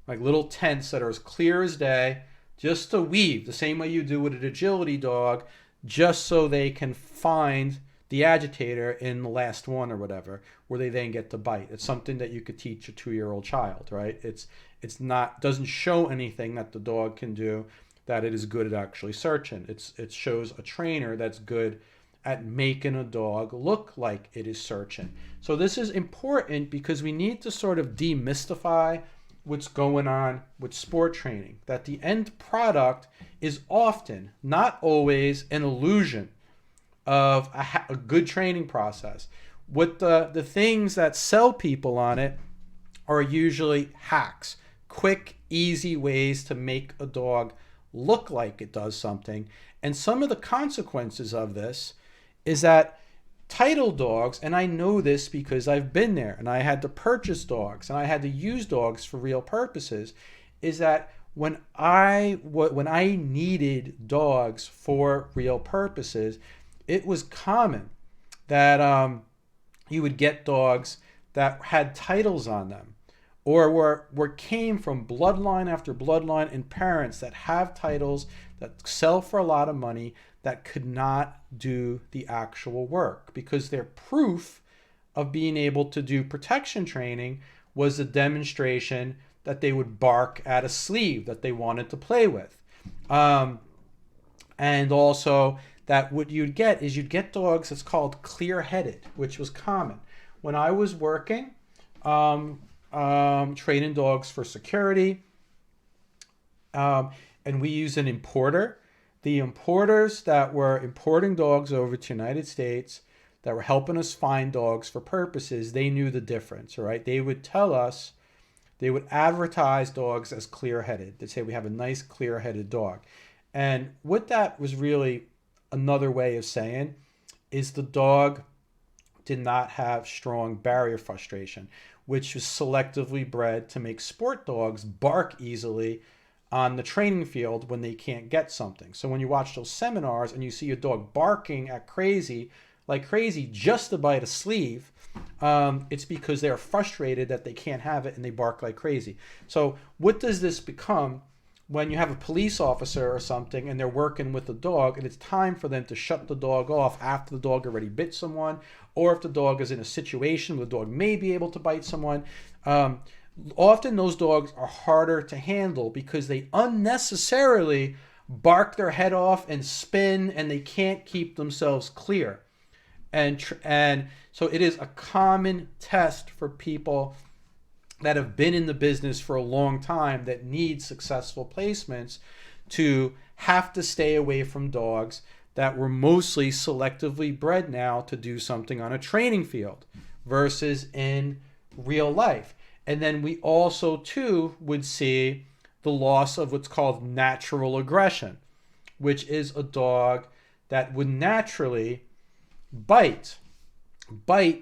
like little tents that are as clear as day, just to weave the same way you do with an agility dog, just so they can find the agitator in the last one or whatever, where they then get to bite. It's something that you could teach a 2-year-old child, right? It's not, doesn't show anything that the dog can do that it is good at actually searching. It shows a trainer that's good at making a dog look like it is searching. So this is important because we need to sort of demystify what's going on with sport training, that the end product is often, not always, an illusion of a good training process. What the things that sell people on it are usually hacks, quick, easy ways to make a dog look like it does something. And some of the consequences of this is that title dogs, and I know this because I've been there and I had to purchase dogs and I had to use dogs for real purposes, is that when I needed dogs for real purposes, it was common that you would get dogs that had titles on them, or were came from bloodline after bloodline and parents that have titles that sell for a lot of money that could not do the actual work, because their proof of being able to do protection training was a demonstration that they would bark at a sleeve that they wanted to play with. And also that what you'd get is you'd get dogs that's called clear-headed, which was common. When I was working, training dogs for security, and we used an importer. The importers that were importing dogs over to the United States that were helping us find dogs for purposes, they knew the difference, right? They would tell us, they would advertise dogs as clear-headed. They'd say, we have a nice clear-headed dog. And what that was really another way of saying is the dog did not have strong barrier frustration, which was selectively bred to make sport dogs bark easily on the training field when they can't get something. So when you watch those seminars and you see a dog barking like crazy just to bite a sleeve, it's because they're frustrated that they can't have it and they bark like crazy. So what does this become when you have a police officer or something and they're working with a dog and it's time for them to shut the dog off after the dog already bit someone, or if the dog is in a situation where the dog may be able to bite someone? Often those dogs are harder to handle because they unnecessarily bark their head off and spin and they can't keep themselves clear. And so it is a common test for people that have been in the business for a long time that need successful placements to have to stay away from dogs that were mostly selectively bred now to do something on a training field versus in real life. And then we also, too, would see the loss of what's called natural aggression, which is a dog that would naturally bite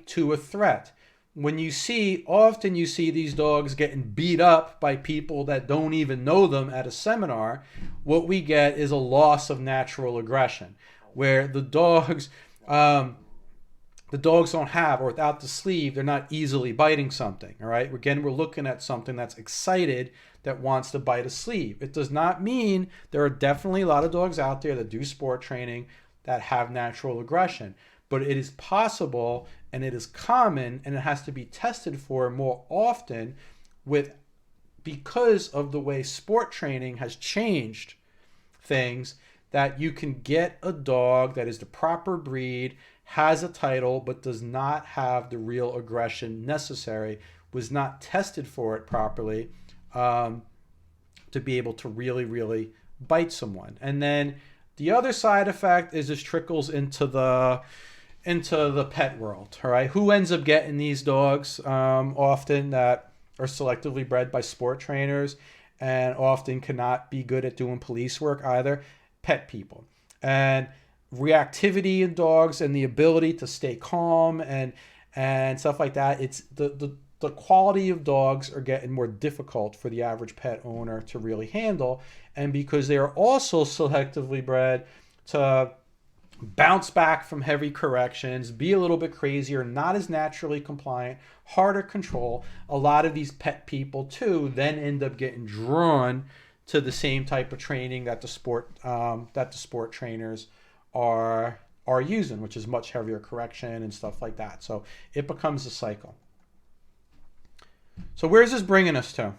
to a threat. Often you see these dogs getting beat up by people that don't even know them at a seminar. What we get is a loss of natural aggression, where the dogs don't have, or without the sleeve, they're not easily biting something, all right? Again, we're looking at something that's excited, that wants to bite a sleeve. It does not mean, there are definitely a lot of dogs out there that do sport training that have natural aggression, but it is possible and it is common and it has to be tested for more often because of the way sport training has changed things, that you can get a dog that is the proper breed, has a title, but does not have the real aggression necessary, was not tested for it properly, to be able to really, really bite someone. And then the other side effect is this trickles into the pet world. All right, who ends up getting these dogs? Often that are selectively bred by sport trainers and often cannot be good at doing police work either. Pet people. And reactivity in dogs and the ability to stay calm and stuff like that. It's the quality of dogs are getting more difficult for the average pet owner to really handle. And because they are also selectively bred to bounce back from heavy corrections, be a little bit crazier, not as naturally compliant, harder control, a lot of these pet people too then end up getting drawn to the same type of training that the sport trainers are using, which is much heavier correction and stuff like that. So it becomes a cycle. So where's this bringing us to?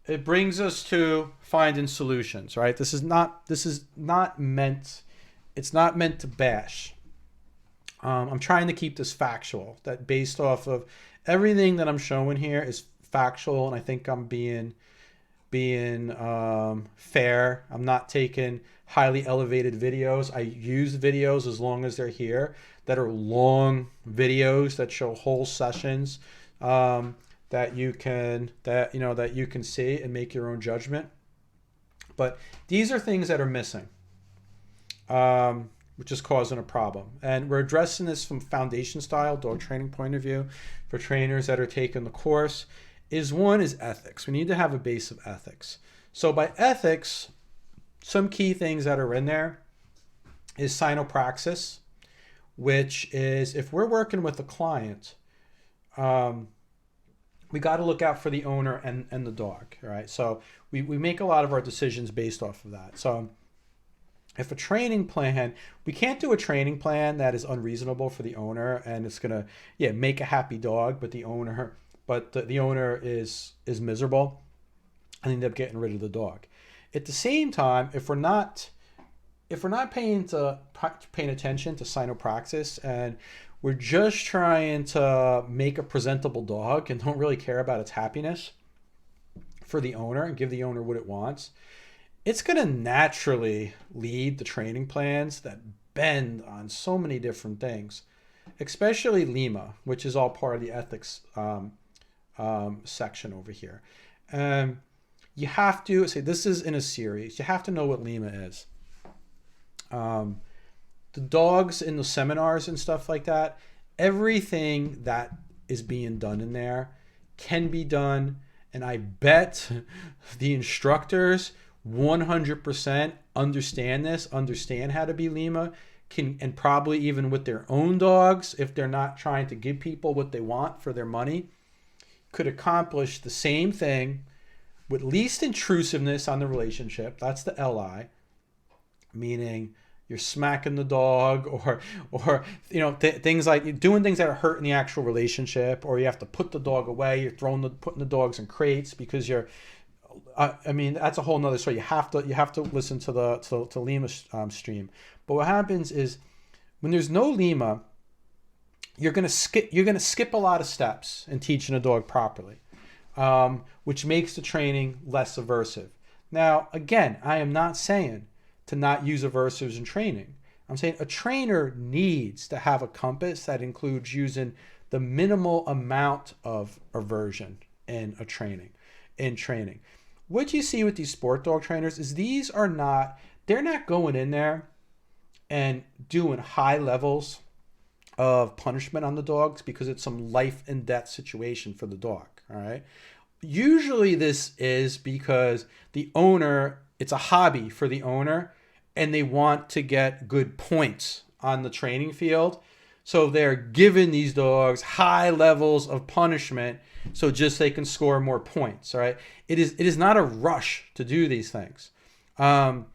It brings us to finding solutions, right? This is not meant to bash. I'm trying to keep this factual, that based off of everything that I'm showing here is factual, and I think I'm being fair. I'm not taking highly elevated videos. I use videos as long as they're here that are long videos that show whole sessions that you can see and make your own judgment. But these are things that are missing, which is causing a problem. And we're addressing this from foundation style dog training point of view for trainers that are taking the course. One is ethics. We need to have a base of ethics. So by ethics, some key things that are in there is cynopraxis, which is if we're working with a client, we got to look out for the owner and the dog, right? So we make a lot of our decisions based off of that. So if a training plan, we can't do a training plan that is unreasonable for the owner and it's going to make a happy dog, but the owner is miserable and end up getting rid of the dog. At the same time, if we're not paying attention to cynopraxis and we're just trying to make a presentable dog and don't really care about its happiness for the owner and give the owner what it wants, it's going to naturally lead the training plans that bend on so many different things, especially Lima, which is all part of the ethics section over here. You have to say, this is in a series, you have to know what Lima is. The dogs in the seminars and stuff like that, everything that is being done in there can be done. And I bet the instructors 100% understand how to be Lima, and probably even with their own dogs, if they're not trying to give people what they want for their money, could accomplish the same thing with least intrusiveness on the relationship. That's the LI, meaning you're smacking the dog or things like doing things that are hurting the actual relationship, or you have to put the dog away, you're putting the dogs in crates because you're that's a whole nother story. You have to listen to the Lima stream. But what happens is when there's no Lima, you're gonna skip a lot of steps in teaching a dog properly, which makes the training less aversive. Now, again, I am not saying to not use aversives in training. I'm saying a trainer needs to have a compass that includes using the minimal amount of aversion in training. What you see with these sport dog trainers is they're not going in there and doing high levels of punishment on the dogs because it's some life and death situation for the dog. All right. Usually this is because the owner, it's a hobby for the owner and they want to get good points on the training field. So they're giving these dogs high levels of punishment so just they can score more points. All right. It is not a rush to do these things. And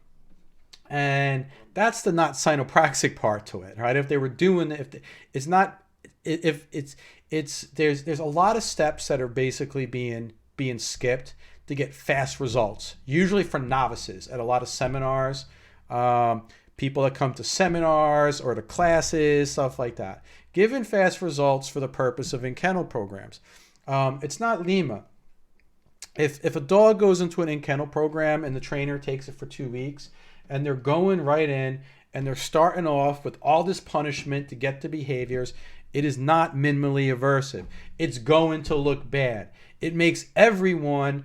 that's the not cynopraxic part to it, right? If they were doing, there's a lot of steps that are basically being skipped to get fast results, usually for novices at a lot of seminars, people that come to seminars or to classes, stuff like that, giving fast results for the purpose of in-kennel programs. It's not Lima. if a dog goes into an in-kennel program and the trainer takes it for 2 weeks and they're going right in and they're starting off with all this punishment to get the behaviors, it is not minimally aversive. It's going to look bad. It makes everyone,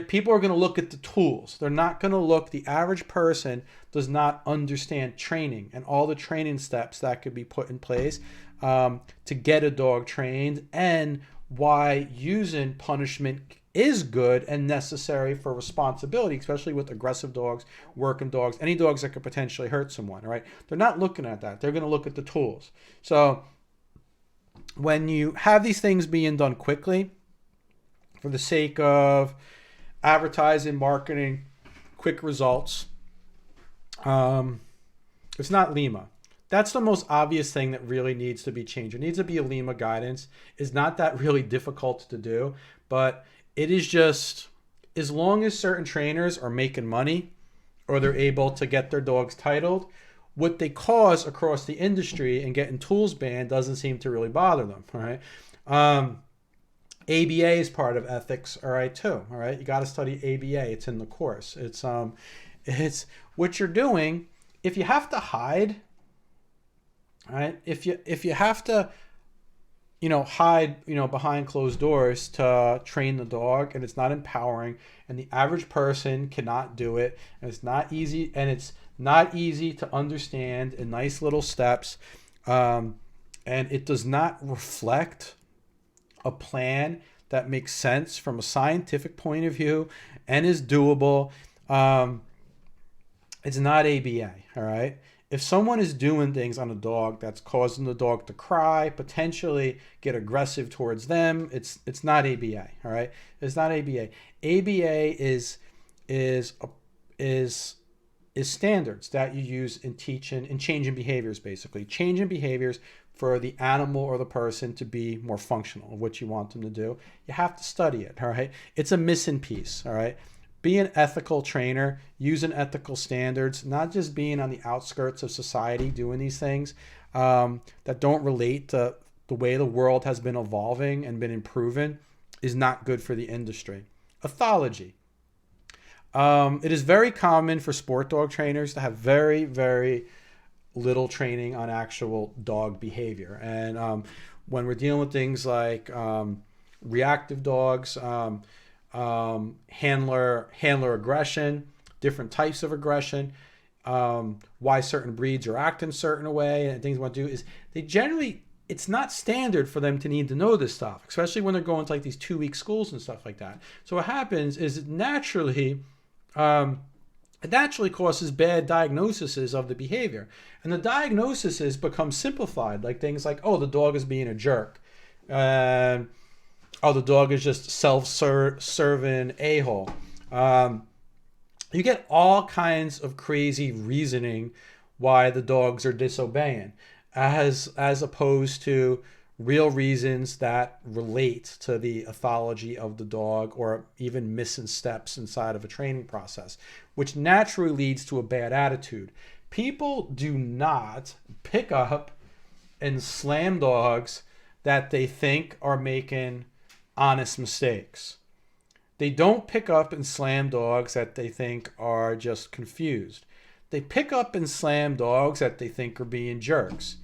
people are going to look at the tools. They're not going to look, the average person does not understand training and all the training steps that could be put in place to get a dog trained, and why using punishment is good and necessary for responsibility, especially with aggressive dogs, working dogs, any dogs that could potentially hurt someone, right? They're not looking at that. They're going to look at the tools. So when you have these things being done quickly for the sake of advertising, marketing, quick results, it's not Lima. That's the most obvious thing that really needs to be changed. It needs to be a Lima guidance. It's not that really difficult to do, but it is just, as long as certain trainers are making money or they're able to get their dogs titled, what they cause across the industry and getting tools banned doesn't seem to really bother them, all right? ABA is part of ethics, all right, too, all right? You got to study ABA. It's in the course. It's what you're doing. If you have to hide, all right, if you have to, hide, behind closed doors to train the dog, and it's not empowering, and the average person cannot do it, and it's not easy, to understand in nice little steps, and it does not reflect a plan that makes sense from a scientific point of view and is doable. It's not ABA, all right? If someone is doing things on a dog that's causing the dog to cry, potentially get aggressive towards them, it's not ABA, all right? It's not ABA. ABA is standards that you use in teaching and changing behaviors, basically. Changing behaviors for the animal or the person to be more functional of what you want them to do. You have to study it, all right? It's a missing piece, all right? Be an ethical trainer, using ethical standards, not just being on the outskirts of society doing these things that don't relate to the way the world has been evolving and been improving, is not good for the industry. Ethology. It is very common for sport dog trainers to have very, very little training on actual dog behavior. And when we're dealing with things like reactive dogs, handler aggression, different types of aggression, why certain breeds are acting a certain way, and things we want to do is it's not standard for them to need to know this stuff, especially when they're going to like these 2-week schools and stuff like that. So what happens is it naturally causes bad diagnoses of the behavior, and the diagnoses become simplified, like things like, oh, the dog is being a jerk, oh, the dog is just self-serving a-hole. You get all kinds of crazy reasoning why the dogs are disobeying, as opposed to real reasons that relate to the ethology of the dog, or even missing steps inside of a training process, which naturally leads to a bad attitude. People do not pick up and slam dogs that they think are making honest mistakes. They don't pick up and slam dogs that they think are just confused. They pick up and slam dogs that they think are being jerks,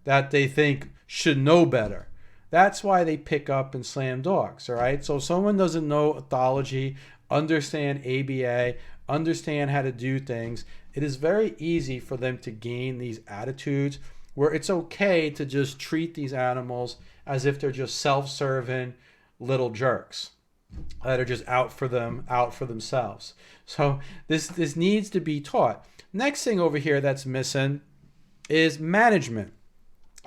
that they think should know better. That's why they pick up and slam dogs, all right? So if someone doesn't know ethology, understand ABA, understand how to do things, it is very easy for them to gain these attitudes where it's okay to just treat these animals as if they're just self-serving little jerks that are just out for themselves. So this needs to be taught. Next thing over here that's missing is management.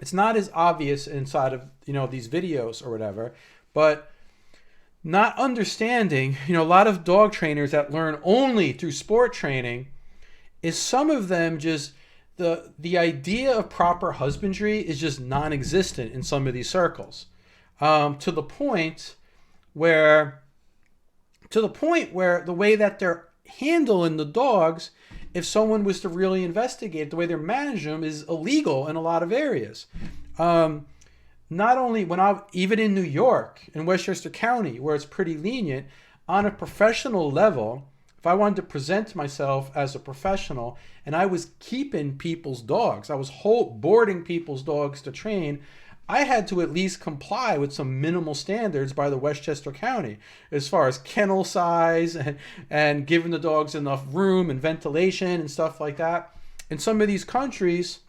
It's not as obvious inside of these videos or whatever, but not understanding, a lot of dog trainers that learn only through sport training, is some of them just the idea of proper husbandry is just non-existent in some of these circles, to the point where the way that they're handling the dogs, if someone was to really investigate the way they're managing them, is illegal in a lot of areas. Not only even in New York, in Westchester County, where it's pretty lenient, On a professional level, if I wanted to present myself as a professional and I was keeping people's dogs, I was boarding people's dogs to train, I had to at least comply with some minimal standards by the Westchester County as far as kennel size and giving the dogs enough room and ventilation and stuff like that. In some of these countries,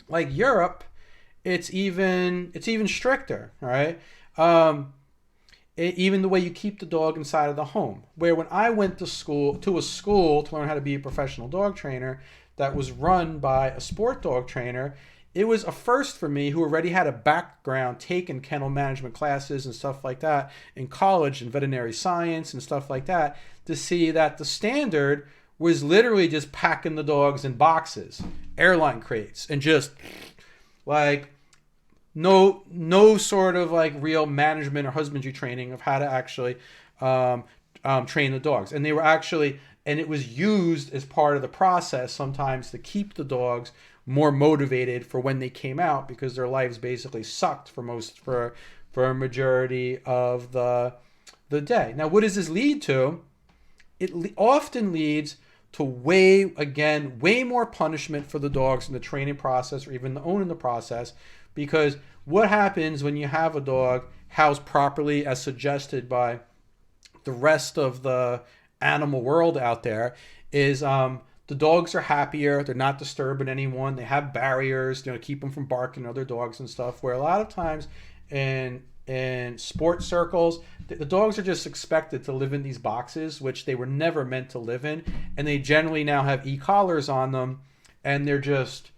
like Europe, it's even stricter, right? Even the way you keep the dog inside of the home. Where when I went to a school to learn how to be a professional dog trainer that was run by a sport dog trainer, it was a first for me, who already had a background taking kennel management classes and stuff like that in college and veterinary science and stuff like that, to see that the standard was literally just packing the dogs in boxes, airline crates, and just like no sort of like real management or husbandry training of how to actually train the dogs. And they were actually, and it was used as part of the process sometimes to keep the dogs more motivated for when they came out, because their lives basically sucked for a majority of the day. Now, what does this lead to? It often leads to way more punishment for the dogs in the training process, or even the owner in the process. Because what happens when you have a dog housed properly as suggested by the rest of the animal world out there is the dogs are happier. They're not disturbing anyone. They have barriers, keep them from barking at other dogs and stuff. Where a lot of times in sports circles, the dogs are just expected to live in these boxes, which they were never meant to live in. And they generally now have e-collars on them, and they're just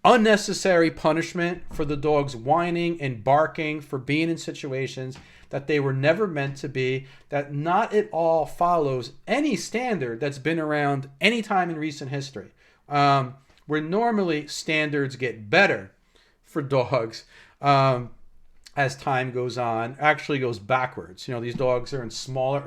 unnecessary punishment for the dogs whining and barking for being in situations that they were never meant to be, that not at all follows any standard that's been around any time in recent history. Where normally standards get better for dogs as time goes on, actually goes backwards. These dogs are in smaller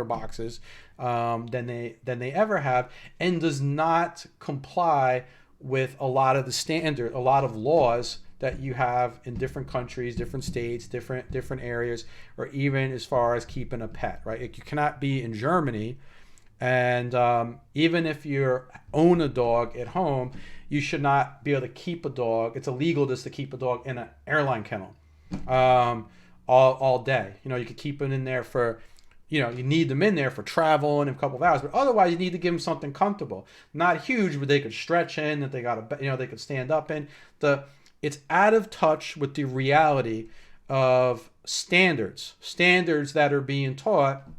boxes than they ever have, and does not comply with a lot of a lot of laws that you have in different countries, different states, different areas, or even as far as keeping a pet, right? You cannot be in Germany, and even if you own a dog at home, you should not be able to keep a dog. It's illegal just to keep a dog in an airline kennel all day. You could keep it in there for, you need them in there for travel and a couple of hours, but otherwise you need to give them something comfortable, not huge, but they could stretch in, that they they could stand up in. It's out of touch with the reality of standards that are being taught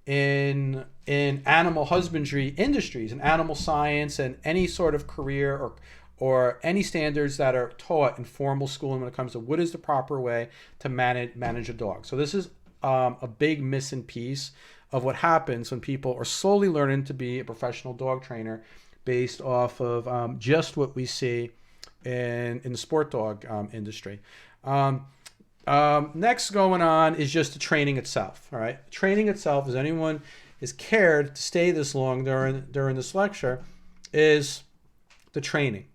in animal husbandry industries and animal science and any sort of career or any standards that are taught in formal schooling when it comes to what is the proper way to manage a dog. So this is a big missing piece of what happens when people are slowly learning to be a professional dog trainer based off of just what we see in the sport dog industry. Next going on is just the training itself. All right, training itself, as anyone is cared to stay this long during this lecture, is the training.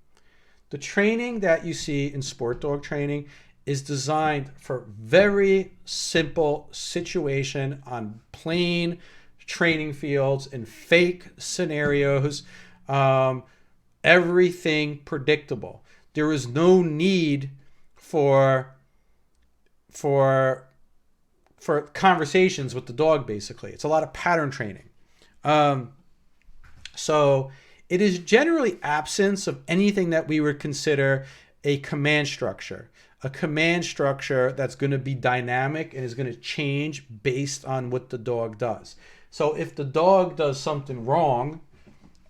The training that you see in sport dog training is designed for very simple situation on plain training fields and fake scenarios, everything predictable. There is no need for conversations with the dog, basically. It's a lot of pattern training. So it is generally absence of anything that we would consider a command structure. A command structure that's going to be dynamic and is going to change based on what the dog does. So if the dog does something wrong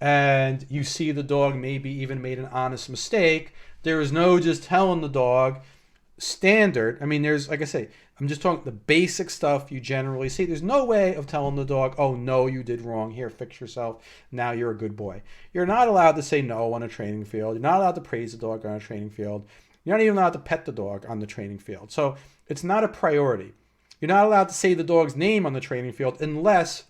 and you see the dog maybe even made an honest mistake, there is no just telling the dog standard. I mean, there's, like I say, I'm just talking the basic stuff you generally see. There's no way of telling the dog, oh, no, you did wrong. Here, fix yourself. Now you're a good boy. You're not allowed to say no on a training field. You're not allowed to praise the dog on a training field. You're not even allowed to pet the dog on the training field. So it's not a priority. You're not allowed to say the dog's name on the training field unless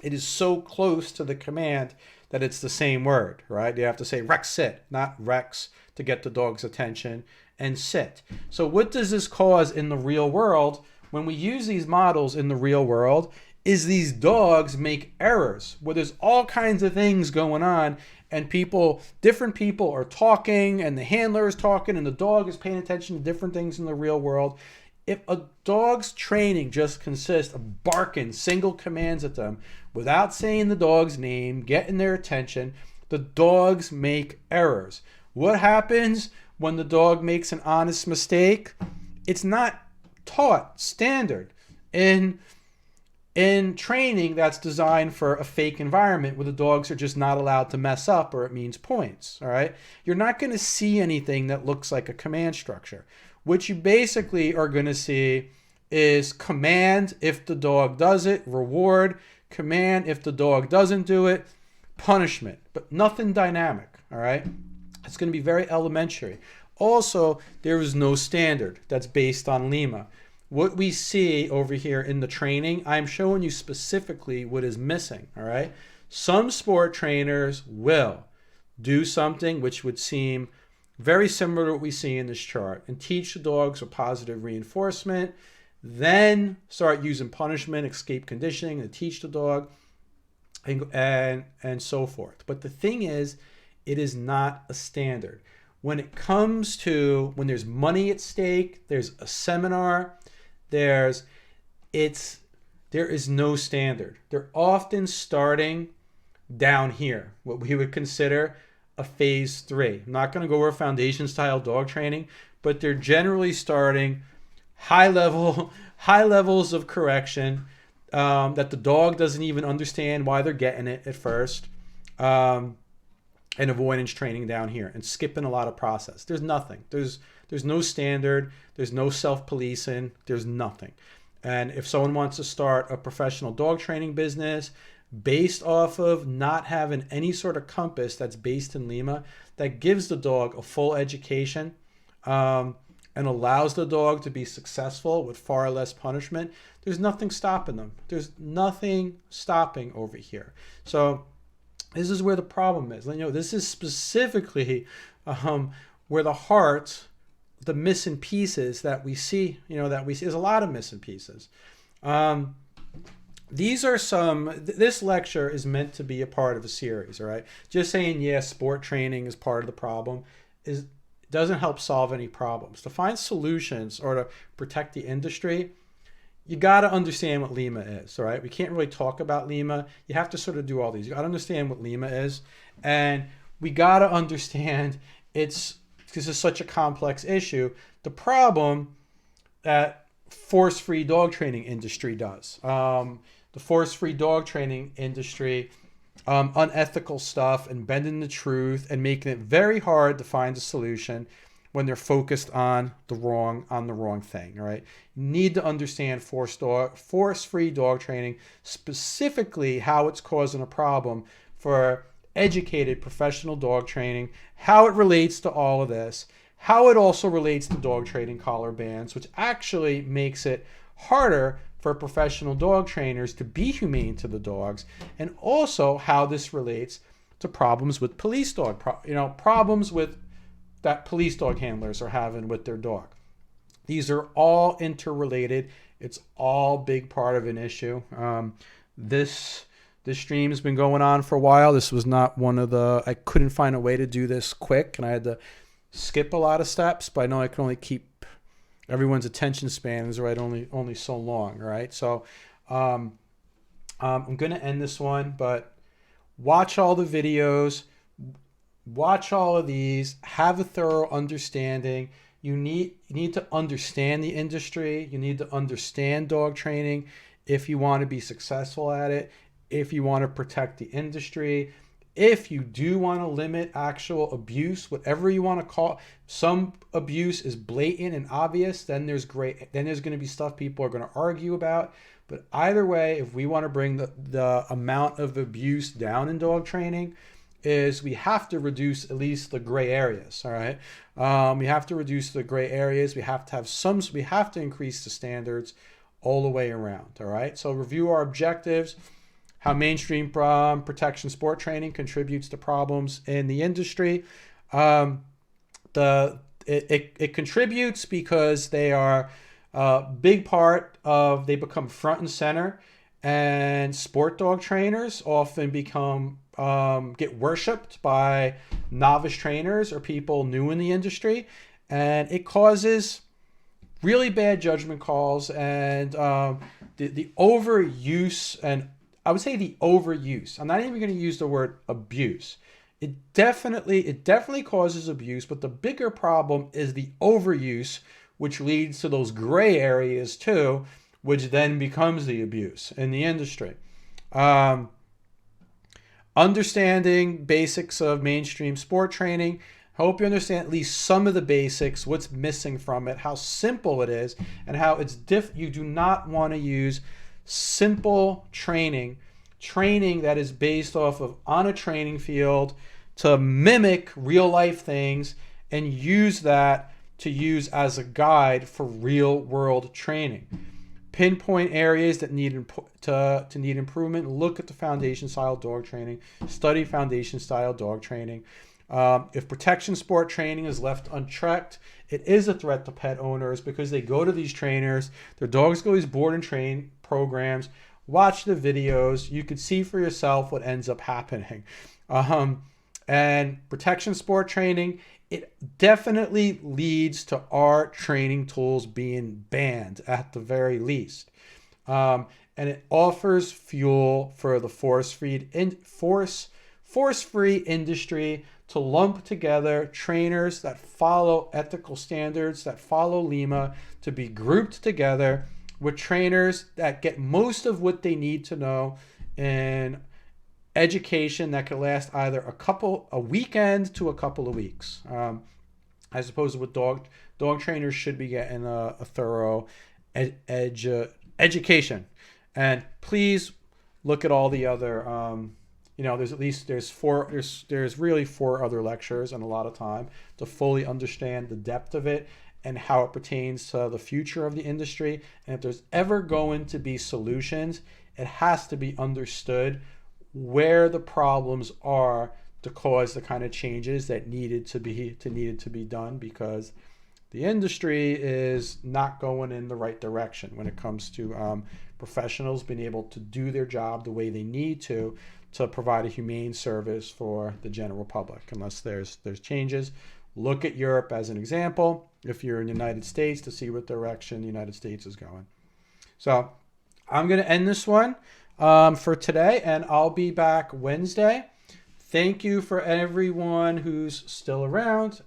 it is so close to the command that it's the same word, right? You have to say Rex sit, not Rex, to get the dog's attention, and sit. So what does this cause in the real world when we use these models in the real world is these dogs make errors where there's all kinds of things going on, and different people are talking, and the handler is talking, and the dog is paying attention to different things in the real world. If a dog's training just consists of barking single commands at them without saying the dog's name, getting their attention, the dogs make errors. What happens when the dog makes an honest mistake? It's not taught standard in training that's designed for a fake environment where the dogs are just not allowed to mess up, or it means points. All right, you're not going to see anything that looks like a command structure. What you basically are going to see is command if the dog does it, reward, command if the dog doesn't do it, punishment, but nothing dynamic. All right, it's going to be very elementary. Also, there is no standard that's based on Lima. What we see over here in the training, I'm showing you specifically what is missing, all right? Some sport trainers will do something which would seem very similar to what we see in this chart and teach the dogs with positive reinforcement, then start using punishment, escape conditioning to teach the dog, and so forth. But the thing is, it is not a standard. When it comes to, when there's money at stake, there's a seminar, there is no standard. They're often starting down here, what we would consider a phase 3. I'm not going to go over foundation style dog training, but they're generally starting high levels of correction that the dog doesn't even understand why they're getting it at first, and avoidance training down here, and skipping a lot of process. There's nothing. There's no standard. There's no self-policing. There's nothing. And if someone wants to start a professional dog training business based off of not having any sort of compass that's based in Lima, that gives the dog a full education, and allows the dog to be successful with far less punishment, there's nothing stopping them. There's nothing stopping over here. So this is where the problem is. This is specifically where the heart, the missing pieces that we see, there's a lot of missing pieces. These are this lecture is meant to be a part of a series, all right? Just saying, yes, sport training is part of the problem doesn't help solve any problems. To find solutions or to protect the industry, you got to understand what Lima is, all right? We can't really talk about Lima. You have to sort of do all these. You got to understand what Lima is, and we got to understand because it's such a complex issue, the problem that force-free dog training industry does. The force-free dog training industry, unethical stuff and bending the truth and making it very hard to find a solution when they're focused on the wrong thing. All right, you need to understand force-free dog training, specifically how it's causing a problem for educated professional dog training, how it relates to all of this, how it also relates to dog training collar bans, which actually makes it harder for professional dog trainers to be humane to the dogs, and also how this relates to problems with police dog, problems with that police dog handlers are having with their dog. These are all interrelated. It's all big part of an issue. This stream has been going on for a while. This was not I couldn't find a way to do this quick, and I had to skip a lot of steps, but I know I can only keep everyone's attention span is right only so long, right? So I'm going to end this one, but watch all the videos, watch all of these, have a thorough understanding. You need to understand the industry. You need to understand dog training if you want to be successful at it, if you want to protect the industry. If you do want to limit actual abuse, whatever you want to call, some abuse is blatant and obvious, then there's going to be stuff people are going to argue about. But either way, if we want to bring the amount of abuse down in dog training, we have to reduce at least the gray areas. All right, we have to reduce the gray areas. We have to increase the standards all the way around. All right, so review our objectives. How mainstream protection sport training contributes to problems in the industry. It contributes because they are Big part of they become front and center, and sport dog trainers often become get worshipped by novice trainers or people new in the industry, and it causes really bad judgment calls and the overuse, and I would say the overuse. I'm not even going to use the word abuse. It definitely causes abuse, but the bigger problem is the overuse, which leads to those gray areas too, which then becomes the abuse in the industry. Understanding basics of mainstream sport training. Hope you understand at least some of the basics, what's missing from it, how simple it is, and how it's you do not want to use simple training that is based off of on a training field to mimic real life things and use that to use as a guide for real world training. Pinpoint areas that need need improvement. Look at the foundation style dog training. Study foundation style dog training. If protection sport training is left unchecked, it is a threat to pet owners because they go to these trainers. Their dogs go to these board and train programs. Watch the videos. You could see for yourself what ends up happening. And protection sport training, it definitely leads to our training tools being banned at the very least. And it offers fuel for the force-free industry to lump together trainers that follow ethical standards, that follow Lima, to be grouped together with trainers that get most of what they need to know in education that could last either a weekend to a couple of weeks, as opposed to what dog trainers should be getting a thorough education. And please look at all the other there's really 4 other lectures and a lot of time to fully understand the depth of it and how it pertains to the future of the industry. And if there's ever going to be solutions, it has to be understood where the problems are to cause the kind of changes that needed to be done, because the industry is not going in the right direction when it comes to professionals being able to do their job the way they need to provide a humane service for the general public. Unless there's changes. Look at Europe as an example, if you're in the United States, to see what direction the United States is going. So I'm going to end this one for today, and I'll be back Wednesday. Thank you for everyone who's still around.